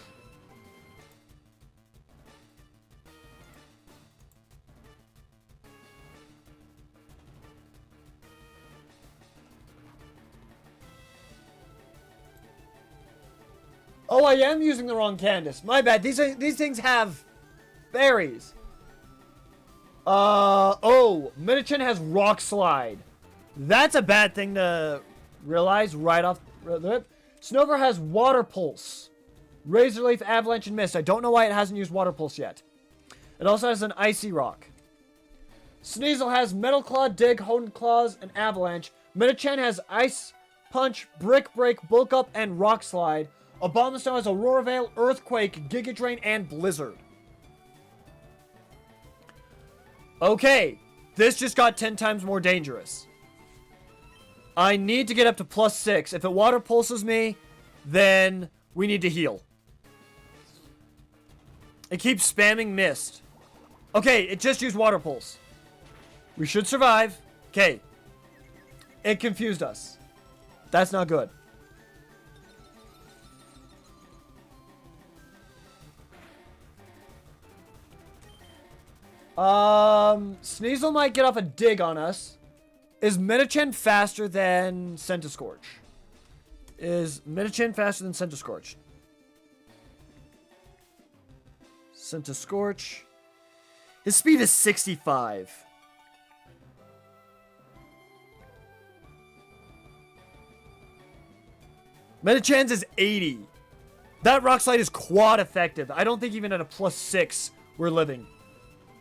Oh, I am using the wrong Candace. My bad. These things have berries. Oh, Medicham has Rock Slide. That's a bad thing to realize right off the rip. Snover has Water Pulse. Razor Leaf, Avalanche, and Mist. I don't know why it hasn't used Water Pulse yet. It also has an Icy Rock. Sneasel has Metal Claw, Dig, Honed Claws, and Avalanche. Medicham has Ice Punch, Brick Break, Bulk Up, and Rock Slide. Abomasnow has Aurora Veil, Earthquake, Giga Drain, and Blizzard. Okay. This just got 10 times more dangerous. I need to get up to +6. If it water pulses me, then we need to heal. It keeps spamming mist. Okay, it just used water pulse. We should survive. Okay. It confused us. That's not good. Sneasel might get off a dig on us. Is Metachan faster than Centiskorch? Is Metachan faster than Centiskorch? Centiskorch. His speed is 65. Metachan's is 80. That Rock Slide is quad effective. I don't think even at a +6 we're living.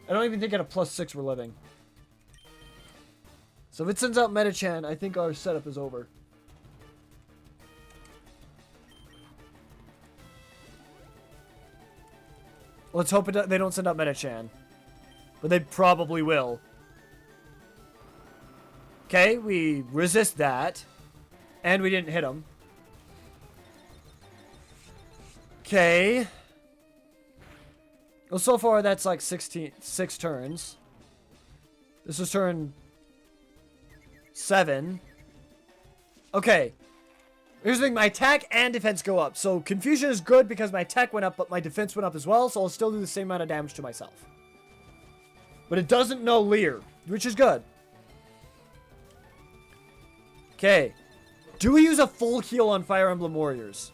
I don't even think at a +6 we're living. So if it sends out Metachan, I think our setup is over. Let's hope they don't send out Metachan. But they probably will. Okay, we resist that. And we didn't hit him. Okay. Well, so far that's like 6 turns. This is turn 7. Okay. Here's the thing, my attack and defense go up. So confusion is good because my attack went up, but my defense went up as well. So I'll still do the same amount of damage to myself. But it doesn't know Leer, which is good. Okay. Do we use a full heal on Fire Emblem Warriors?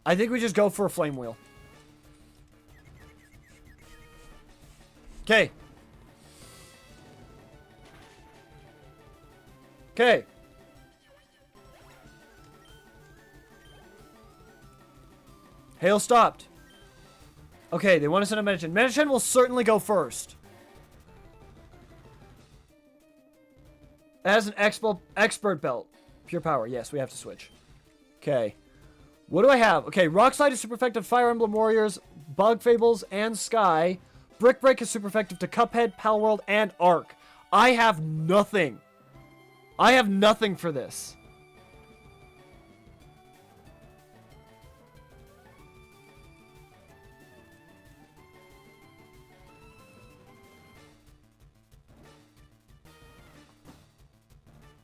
I think we just go for a Flame Wheel. Okay. Okay. Hail stopped. Okay, they want to send a Metachan. Metachan will certainly go first. It has an expert belt. Pure power. Yes, we have to switch. Okay. What do I have? Okay, Rock Slide is super effective to Fire Emblem Warriors, Bug Fables, and Sky. Brick Break is super effective to Cuphead, Palworld, and Arc. I have nothing. I have nothing for this.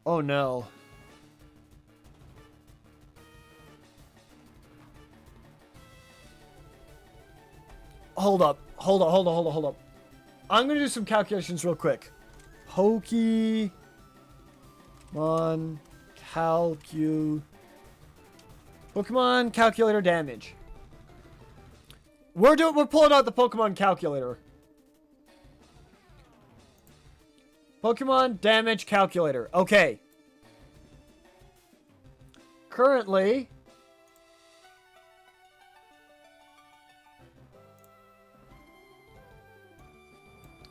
Oh no. Hold up. Hold up. I'm going to do some calculations real quick. Pokemon calculator damage. We're pulling out the Pokemon calculator. Pokemon damage calculator. Okay. Currently,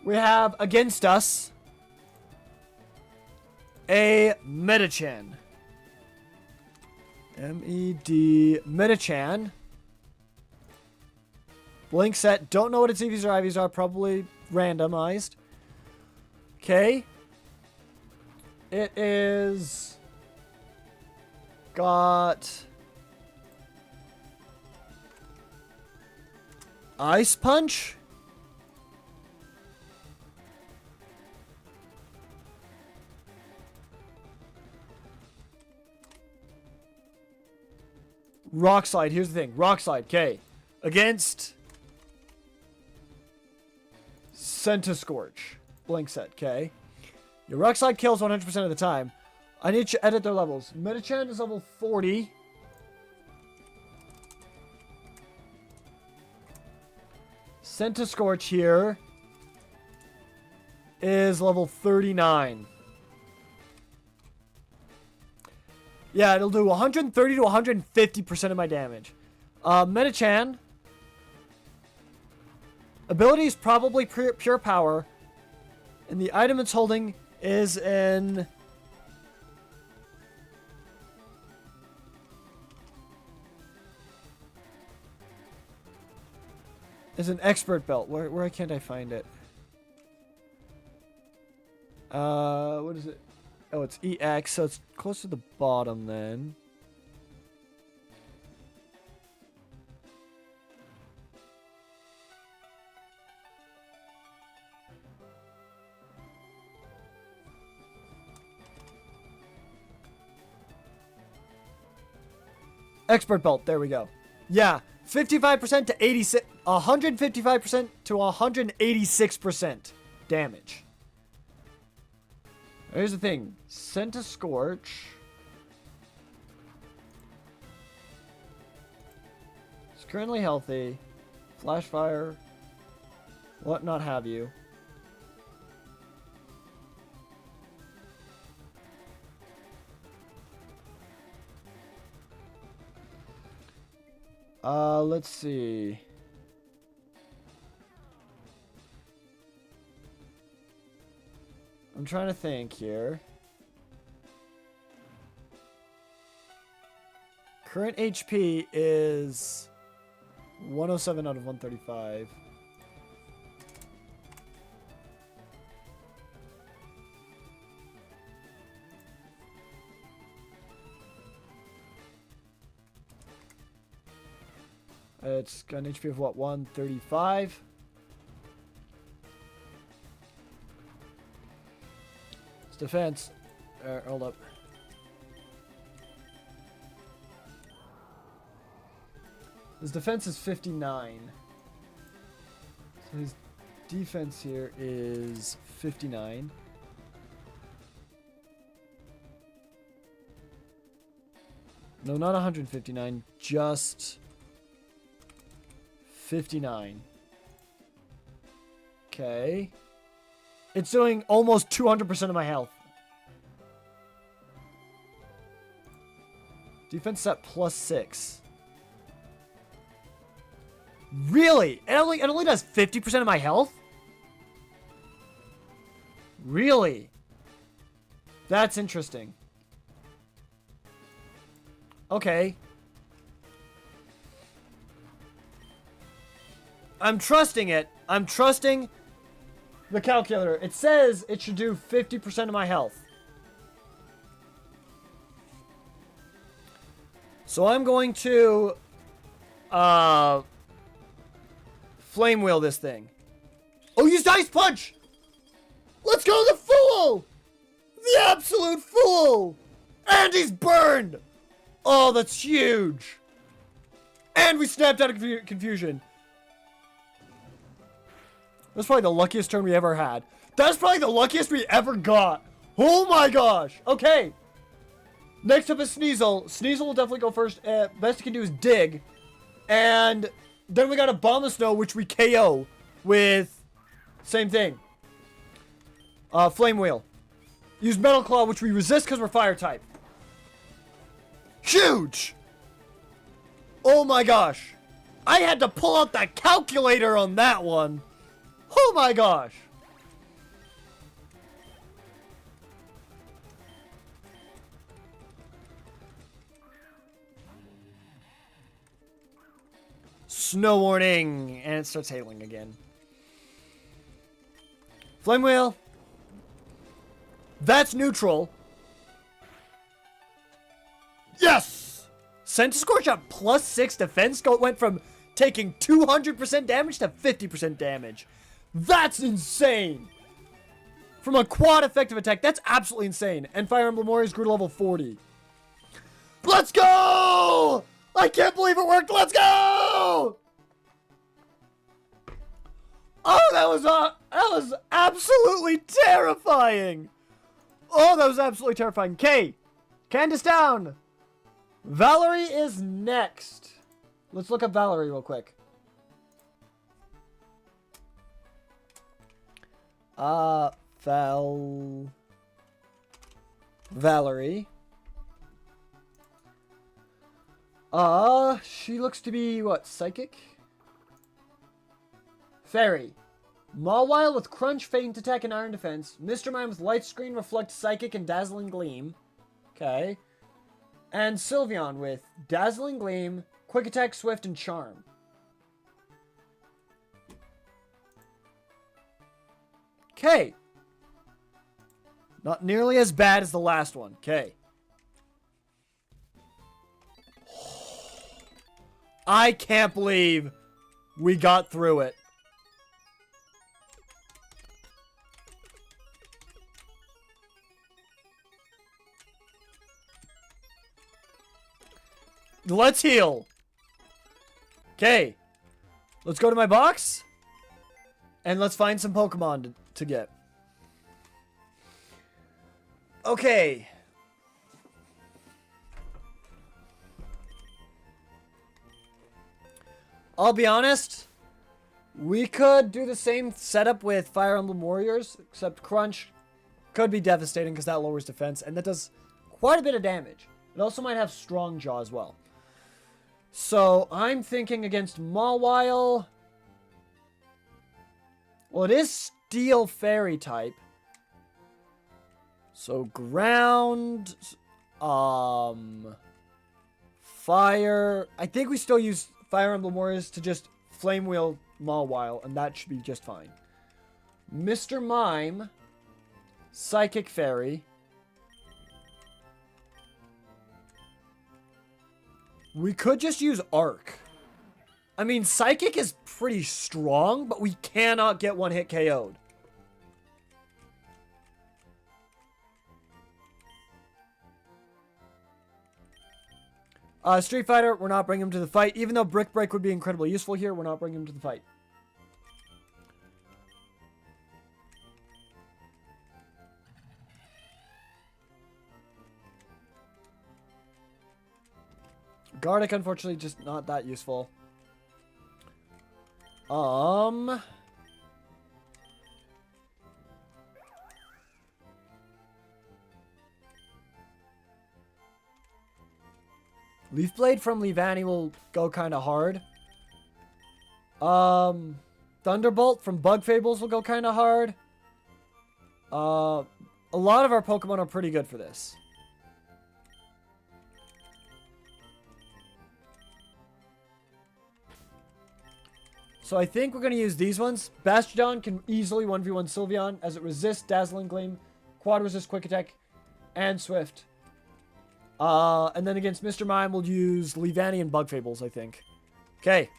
we have against us a Metachan. Metachan. Blink set. Don't know what its EVs or IVs are. Probably randomized. Okay. It is got Ice Punch. Rock Slide. Here's the thing. Rock Slide. Okay. Against Centiskorch. Blink set. Okay. Your Rock Slide kills 100% of the time. I need to edit their levels. Metachan is level 40. Centiskorch here is level 39. Yeah, it'll do 130 to 150% of my damage. Metachan. Ability is probably pure power. And the item it's holding is in... is an expert belt. Where can't I find it? What is it? Oh, it's EX, so it's close to the bottom then. Expert belt, there we go. Yeah, 55% to 86, 155% to 186% damage. Here's the thing. Sent to Scorch. It's currently healthy. Flash Fire. What not have you. Let's see. I'm trying to think here. Current HP is 107 out of 135. It's got an HP of what, 135? It's defense. Hold up. His defense is 59. So his defense here is 59. No, not 159, just 59. Okay. It's doing almost 200% of my health. Defense at +6. Really? It only does 50% of my health? Really? That's interesting. Okay. I'm trusting it. I'm trusting the calculator. It says it should do 50% of my health. So I'm going to flame wheel this thing. Oh, use Ice Punch! Let's go the fool! The absolute fool! And he's burned! Oh, that's huge! And we snapped out of confusion. That's probably the luckiest turn we ever had. That's probably the luckiest we ever got. Oh my gosh. Okay. Next up is Sneasel. Sneasel will definitely go first. Best he can do is dig. And then we got a Bomb of Snow, which we KO with same thing. Flame Wheel. Use Metal Claw, which we resist because we're fire type. Huge. Oh my gosh. I had to pull out the calculator on that one. Oh my gosh. Snow warning. And it starts hailing again. Flame Wheel. That's neutral. Yes! Sent to Scorch at +6 defense. It went from taking 200% damage to 50% damage. That's insane! From a quad effective attack, that's absolutely insane. And Fire Emblem Warriors grew to level 40. Let's go! I can't believe it worked. Let's go! Oh, that was absolutely terrifying. Oh, that was absolutely terrifying. Okay, Candace down. Valerie is next. Let's look up Valerie real quick. Valerie. She looks to be, what, psychic? Fairy. Mawile with Crunch, Faint Attack, and Iron Defense. Mr. Mime with Light Screen, Reflect, Psychic, and Dazzling Gleam. Okay. And Sylveon with Dazzling Gleam, Quick Attack, Swift, and Charm. Okay. Not nearly as bad as the last one. Okay. I can't believe we got through it. Let's heal. Okay. Let's go to my box. And let's find some Pokemon to get. Okay. I'll be honest. We could do the same setup with Fire Emblem Warriors, except Crunch could be devastating because that lowers defense, and that does quite a bit of damage. It also might have Strong Jaw as well. So, I'm thinking against Mawile. Well, it is Steel Fairy type. So, Ground. Fire. I think we still use Fire Emblem Warriors to just Flame Wheel Mawile, and that should be just fine. Mr. Mime. Psychic Fairy. We could just use Arc. I mean, Psychic is pretty strong, but we cannot get one hit KO'd. Street Fighter, we're not bringing him to the fight. Even though Brick Break would be incredibly useful here, we're not bringing him to the fight. Gardeck, unfortunately, just not that useful. Leaf Blade from Leavanny will go kind of hard. Thunderbolt from Bug Fables will go kind of hard. A lot of our Pokemon are pretty good for this. So I think we're going to use these ones. Bastiodon can easily 1v1 Sylveon as it resists Dazzling Gleam, Quad Resist Quick Attack, and Swift. And then against Mr. Mime, we'll use Leavanny and Bug Fables, I think. Okay.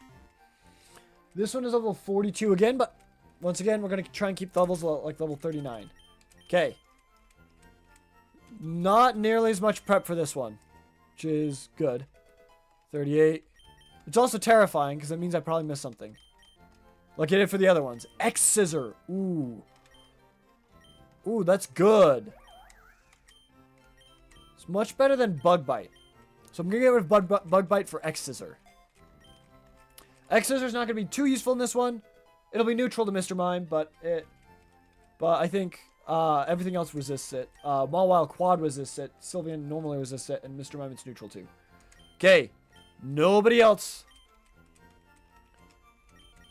This one is level 42 again, but once again, we're going to try and keep the levels like level 39. Okay. Not nearly as much prep for this one, which is good. 38. It's also terrifying, because that means I probably missed something. Like I did for the other ones. X-Scissor. Ooh. Ooh, that's good. It's much better than Bug Bite. So I'm going to get rid of Bug Bite for X-Scissor. X-Scissor's not going to be too useful in this one. It'll be neutral to Mr. Mime, but I think everything else resists it. Mawile Quad resists it. Sylveon normally resists it, and Mr. Mime it's neutral too. Okay. Nobody else.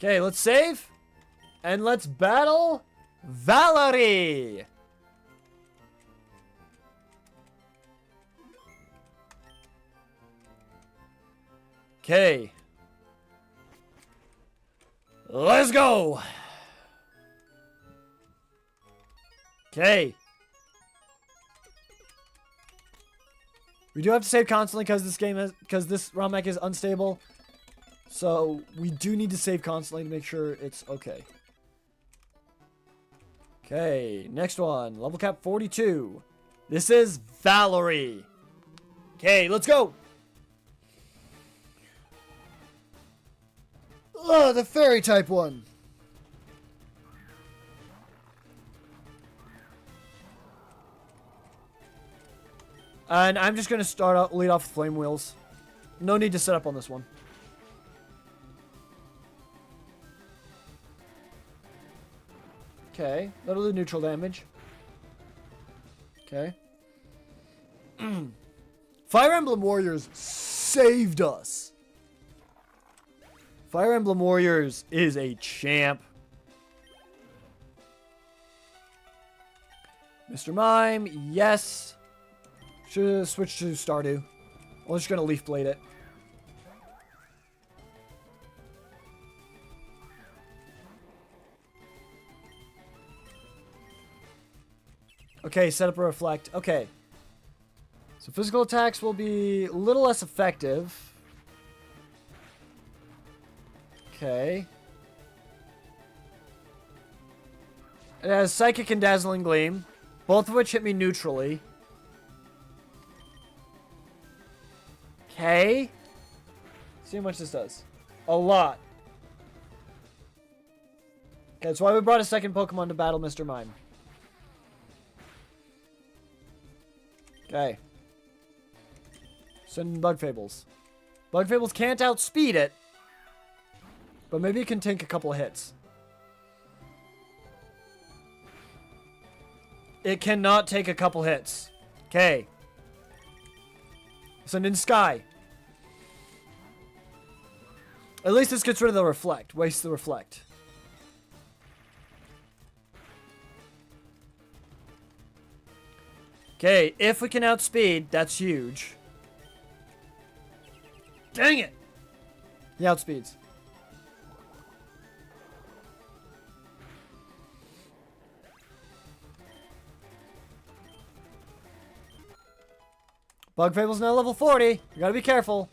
Okay, let's save. And let's battle Valerie. Okay. Let's go. Okay. We do have to save constantly because this ROM hack is unstable. So we do need to save constantly to make sure it's okay. Okay, next one. Level cap 42. This is Valerie. Okay, let's go. Oh, the fairy type one. And I'm just going to lead off with Flame Wheels. No need to set up on this one. Okay, that'll do neutral damage. Okay. Fire Emblem Warriors saved us. Fire Emblem Warriors is a champ. Mr. Mime, yes. Should have switched to Stardew. I'm just going to Leaf Blade it. Okay, set up a reflect. Okay. So physical attacks will be a little less effective. Okay. It has Psychic and Dazzling Gleam, both of which hit me neutrally. Okay. See how much this does. A lot. Okay, that's why we brought a second Pokemon to battle Mr. Mime. Okay. Send Bug Fables. Bug Fables can't outspeed it, but maybe it can tank a couple of hits. It cannot take a couple hits. Okay. Send in Sky. At least this gets rid of the Reflect. Waste the Reflect. Okay, if we can outspeed, that's huge. Dang it! He outspeeds. Bug Fable's now level 40. You gotta be careful.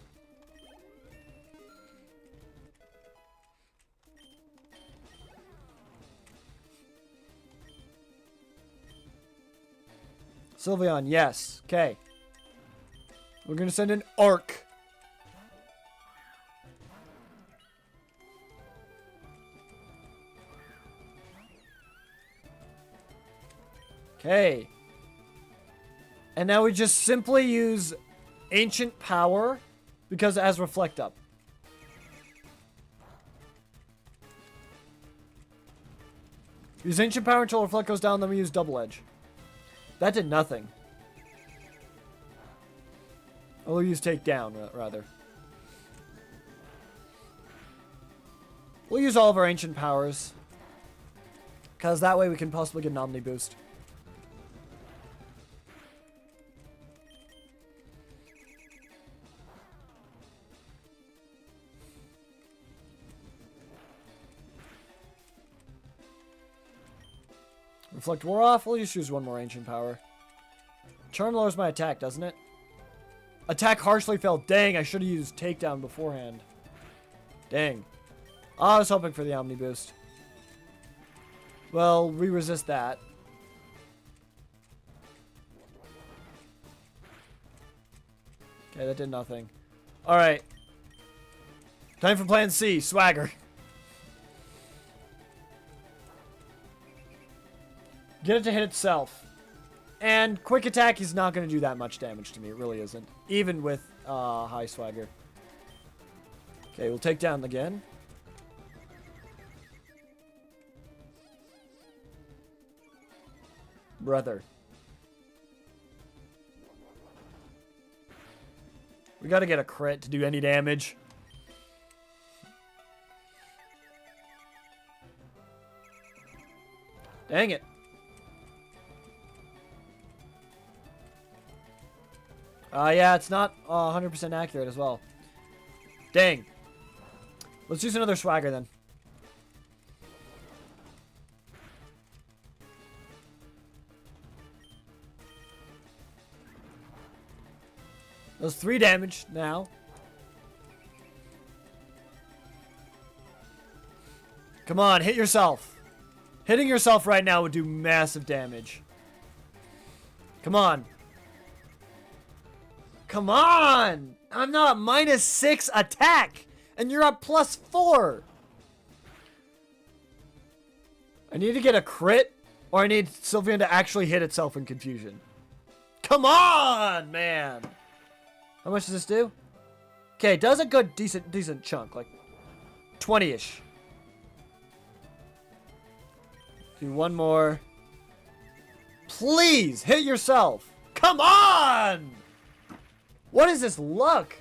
Sylveon, yes. Okay. We're gonna send an Arc. Okay. And now we just simply use Ancient Power because it has Reflect Up. Use Ancient Power until Reflect goes down, then we use Double Edge. That did nothing. We'll use Takedown, rather. We'll use all of our Ancient Powers. Because that way we can possibly get an Omni Boost. Reflect wore off. We'll just use one more Ancient Power. Charm lowers my attack, doesn't it? Attack harshly fell. Dang, I should have used Takedown beforehand. Dang. I was hoping for the Omni Boost. Well, we resist that. Okay, that did nothing. Alright. Time for Plan C. Swagger. Get it to hit itself. And Quick Attack is not going to do that much damage to me. It really isn't. Even with high Swagger. Okay, we'll take down again. Brother. We got to get a crit to do any damage. Dang it. Yeah, it's not 100% accurate as well. Dang. Let's use another Swagger then. Those 3 damage now. Come on, hit yourself. Hitting yourself right now would do massive damage. Come on. Come on! I'm not -6 attack! And you're at +4! I need to get a crit, or I need Sylveon to actually hit itself in confusion. Come on, man! How much does this do? Okay, it does a good, decent chunk, like 20-ish. Do one more. Please, hit yourself! Come on! What is this luck?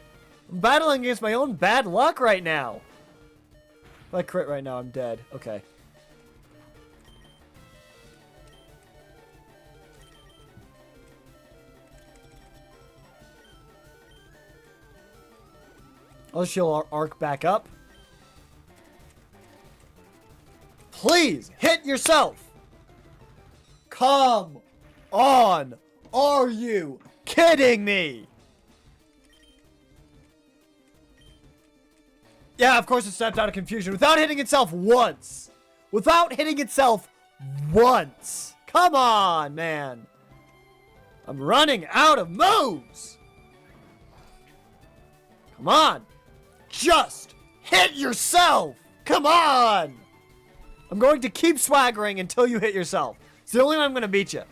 I'm battling against my own bad luck right now. If I crit right now, I'm dead. Okay. I'll just heal our Arc back up. Please, hit yourself! Come on. Are you kidding me? Yeah, of course it snapped out of confusion without hitting itself once. Without hitting itself once. Come on, man. I'm running out of moves. Come on. Just hit yourself. Come on. I'm going to keep swaggering until you hit yourself. It's the only way I'm going to beat you.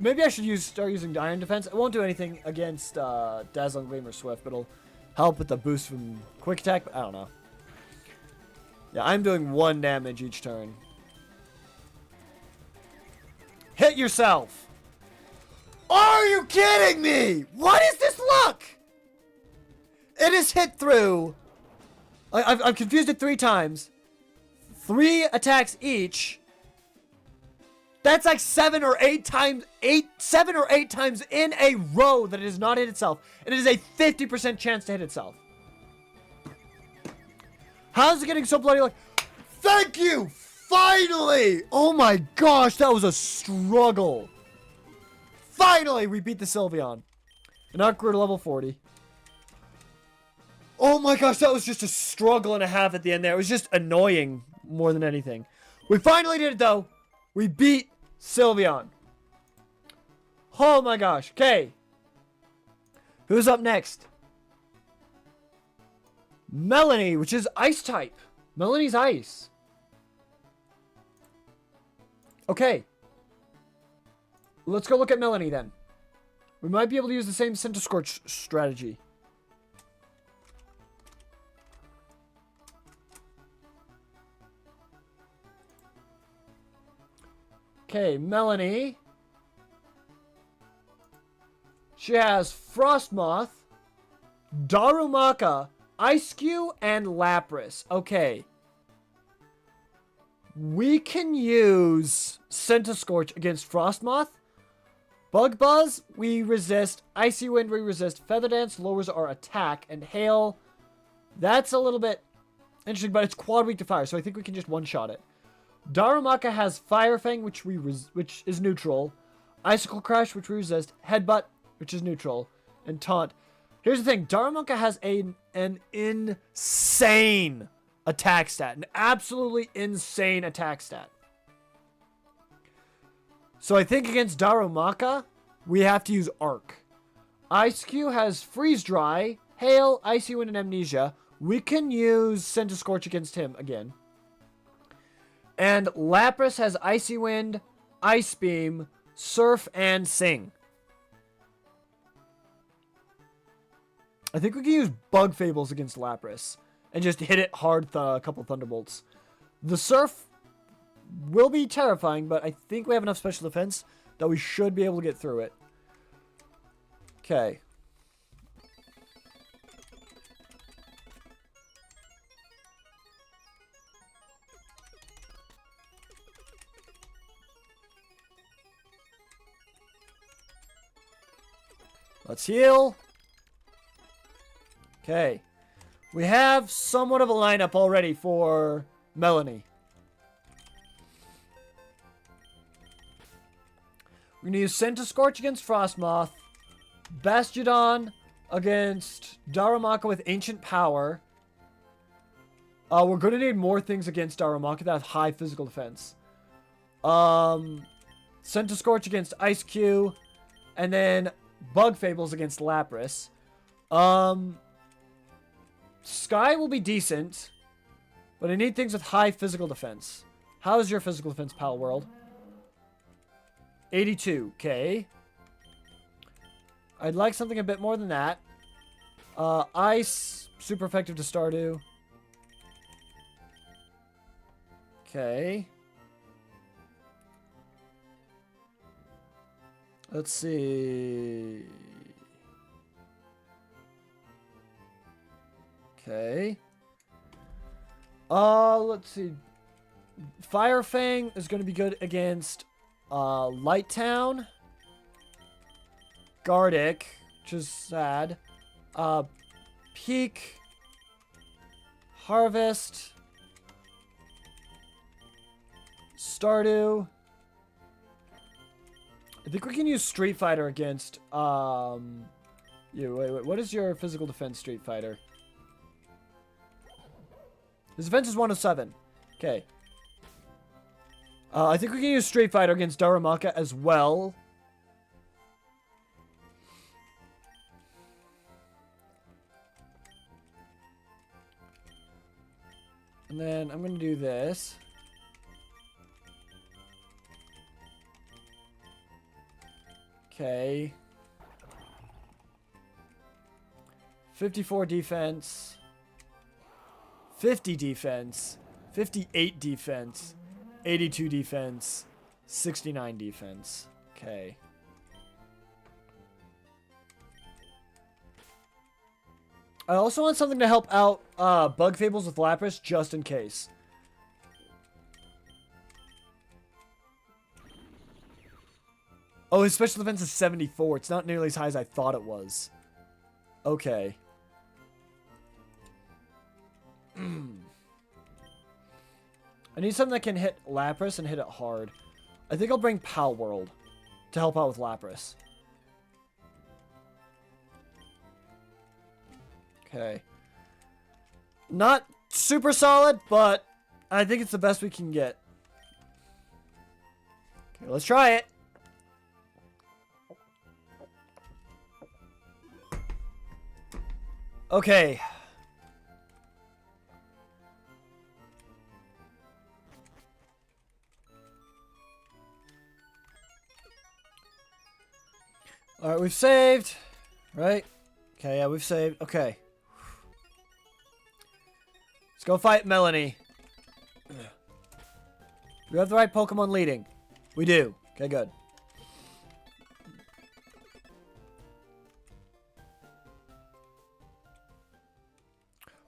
Maybe I should start using Iron Defense. It won't do anything against Dazzling Gleam or Swift, but it'll help with the boost from Quick Attack. I don't know. Yeah, I'm doing 1 damage each turn. Hit yourself! Are you kidding me? What is this luck? It is hit through. I've confused it 3 times. 3 attacks each. That's like 7 or 8 times in a row that it has not hit itself. And it is a 50% chance to hit itself. How's it getting so bloody like? Thank you! Finally! Oh my gosh, that was a struggle. Finally, we beat the Sylveon. And now grew to level 40. Oh my gosh, that was just a struggle and a half at the end there. It was just annoying more than anything. We finally did it though. We beat Sylveon. Oh my gosh. Okay. Who's up next? Melanie, which is ice type. Melanie's ice. Okay. Let's go look at Melanie then. We might be able to use the same Centiskorch strategy. Okay, Melanie. She has Frostmoth, Darumaka, Ice-Q, and Lapras. Okay. We can use Centiskorch against Frostmoth. Bug Buzz, we resist. Icy Wind, we resist. Feather Dance lowers our attack. And Hail, that's a little bit interesting, but it's quad weak to fire, so I think we can just one-shot it. Darumaka has Fire Fang, which is neutral. Icicle Crash, which we resist. Headbutt, which is neutral. And Taunt. Here's the thing. Darumaka has an insane attack stat. An absolutely insane attack stat. So I think against Darumaka, we have to use Arc. Ice-Q has Freeze Dry, Hail, Icy Wind, and Amnesia. We can use Centiskorch against him again. And Lapras has Icy Wind, Ice Beam, Surf, and Sing. I think we can use Bug Fables against Lapras. And just hit it hard a couple Thunderbolts. The Surf will be terrifying, but I think we have enough special defense that we should be able to get through it. Okay. Let's heal. Okay. We have somewhat of a lineup already for Melanie. We're going to use Centiskorch against Frostmoth. Bastiodon against Darumaka with Ancient Power. We're going to need more things against Darumaka that have high physical defense. Centiskorch against Ice-Q. And then Bug Fables against Lapras. Sky will be decent. But I need things with high physical defense. How is your physical defense, Pal World? 82. Okay. I'd like something a bit more than that. Ice. Super effective to Stardew. Okay. Let's see. Okay. Let's see. Fire Fang is going to be good against Light Town. Gardic, which is sad. Peak. Harvest. Stardew. I think we can use Street Fighter against, you. Wait, what is your physical defense, Street Fighter? His defense is 107. Okay. I think we can use Street Fighter against Darumaka as well. And then I'm going to do this. Okay. 54 defense. 50 defense. 58 defense. 82 defense. 69 defense. Okay. I also want something to help out Bug Fables with Lapras, just in case. Oh, his special defense is 74. It's not nearly as high as I thought it was. Okay. I need something that can hit Lapras and hit it hard. I think I'll bring Pal World to help out with Lapras. Okay. Not super solid, but I think it's the best we can get. Okay, let's try it. Okay. Alright, we've saved. Right? Okay, yeah, we've saved. Okay. Let's go fight Melanie. We have the right Pokemon leading. We do. Okay, good.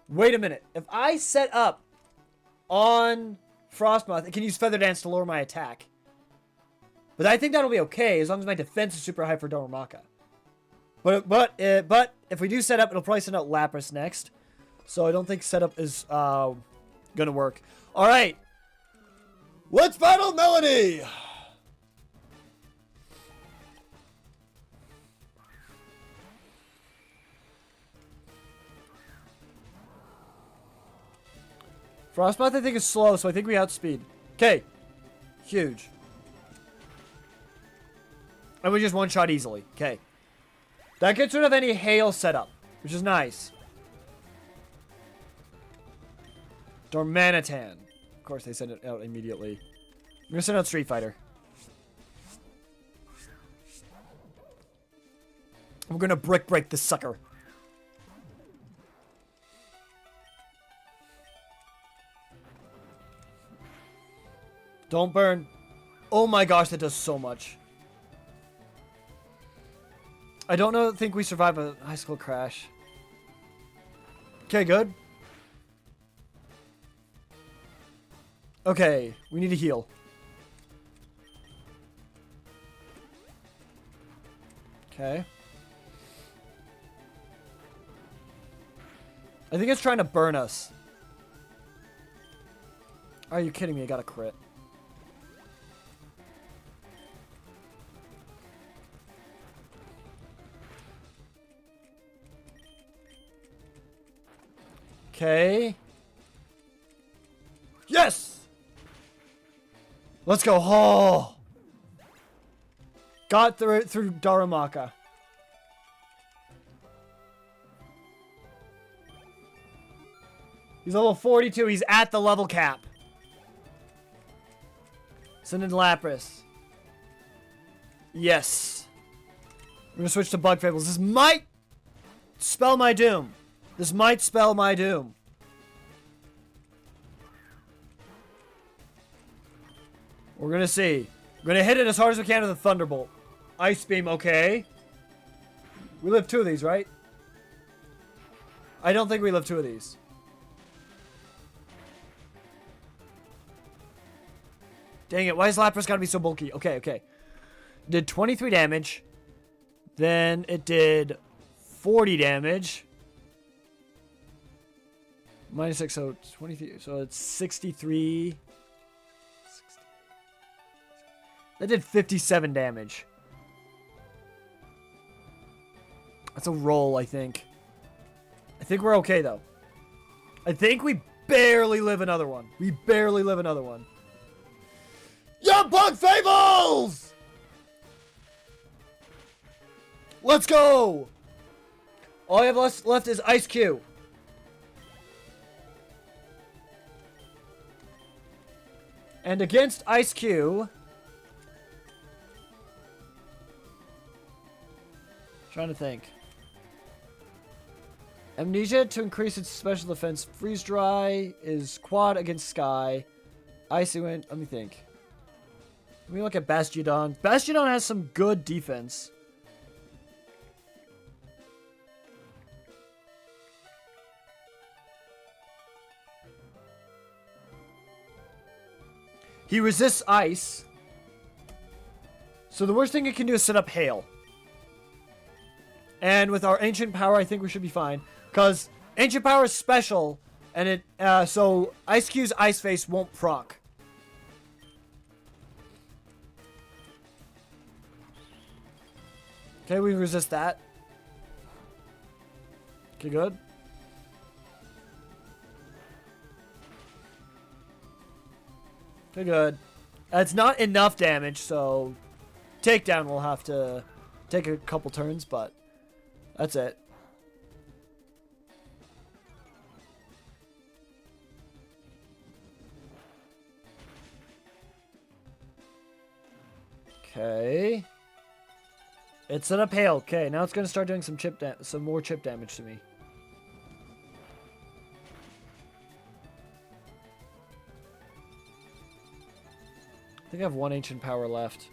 Wait a minute. If I set up on Frostmoth, I can use Feather Dance to lower my attack. But I think that'll be okay as long as my defense is super high for Darumaka. But if we do set up, it'll probably send out Lapras next. So I don't think setup is gonna work. All right, let's battle Melanie. Frostmoth, I think, is slow, so I think we outspeed. Okay, huge. And we just one-shot easily. Okay. That gets rid of any hail setup, which is nice. Dormanitan. Of course, they send it out immediately. I'm going to send out Street Fighter. I'm going to brick break this sucker. Don't burn. Oh my gosh, that does so much. I don't think we survive a high school crash. Okay, good. Okay, we need to heal. Okay. I think it's trying to burn us. Are you kidding me? I got a crit. Okay. Yes! Let's go. Oh! Got through Darumaka. He's level 42. He's at the level cap. Send in Lapras. Yes. I'm going to switch to Bug Fables. This might spell my doom. This might spell my doom. We're going to see. We're going to hit it as hard as we can with a Thunderbolt. Ice Beam, okay. We live 2 of these, right? I don't think we live 2 of these. Dang it, why is Lapras gotta be so bulky? Okay, okay. Did 23 damage. Then it did 40 damage. Minus 6, so 23. So it's 63. That did 57 damage. That's a roll, I think. I think we're okay, though. I think we barely live another one. We barely live another one. Yeah, Bug Fables! Let's go! All I have left is Ice Q. And against Ice Q... Trying to think. Amnesia to increase its special defense. Freeze Dry is quad against Sky. Icy Wind. Let me think. Let me look at Bastiodon. Bastiodon has some good defense. He resists ice. So the worst thing it can do is set up hail. And with our ancient power, I think we should be fine. Because ancient power is special. And it, so Ice Q's Ice Face won't proc. Okay, we resist that. Okay, good. Okay, good. That's not enough damage, so takedown will have to take a couple turns, but that's it. Okay. It's set up hail. Okay, now it's gonna start doing some more chip damage to me. I think I have one ancient power left.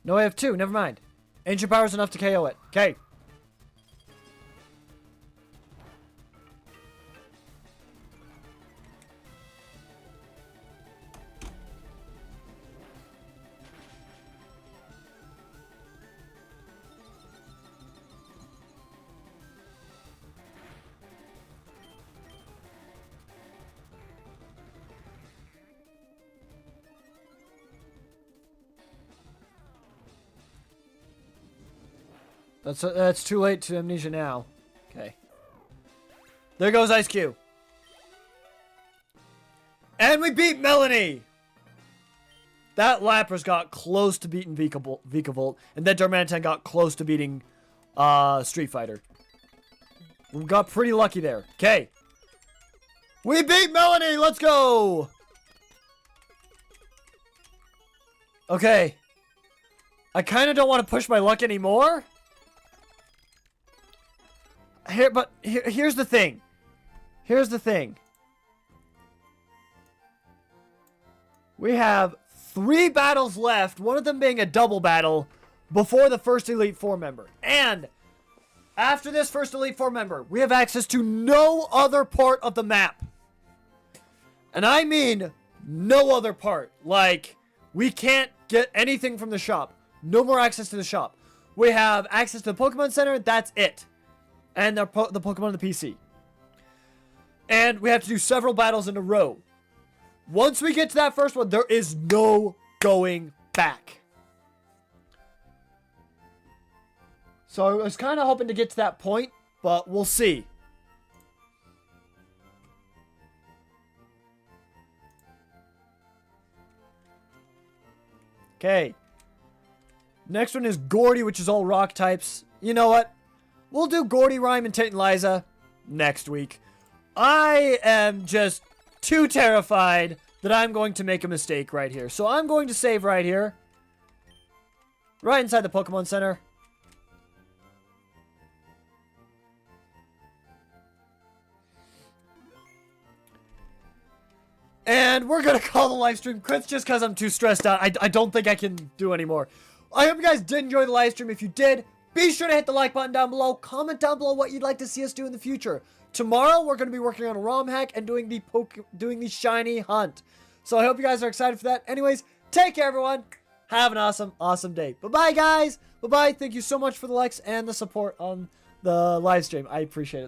No, I have two. Never mind. Ancient power is enough to KO it. Okay. That's too late to Amnesia now. Okay. There goes Ice Cube. And we beat Melanie! That Lapras got close to beating Vikavolt, and then Darmanitan got close to beating Street Fighter. We got pretty lucky there. Okay. We beat Melanie! Let's go! Okay. I kind of don't want to push my luck anymore. Here's the thing. Here's the thing. We have 3 battles left, one of them being a double battle, before the first Elite Four member. And after this first Elite Four member, we have access to no other part of the map. And I mean no other part. Like, we can't get anything from the shop. No more access to the shop. We have access to the Pokemon Center, that's it. And the Pokemon on the PC. And we have to do several battles in a row. Once we get to that first one, there is no going back. So I was kind of hoping to get to that point, but we'll see. Okay. Next one is Gordy, which is all rock types. You know what? We'll do Gordy, Rhyme, and Tate and Liza next week. I am just too terrified that I'm going to make a mistake right here. So I'm going to save right here. Right inside the Pokemon Center. And we're going to call the live stream quits just because I'm too stressed out. I don't think I can do anymore. I hope you guys did enjoy the live stream. If you did, be sure to hit the like button down below. Comment down below what you'd like to see us do in the future. Tomorrow, we're going to be working on a ROM hack and doing the shiny hunt. So I hope you guys are excited for that. Anyways, take care, everyone. Have an awesome, awesome day. Bye-bye, guys. Bye-bye. Thank you so much for the likes and the support on the live stream. I appreciate it.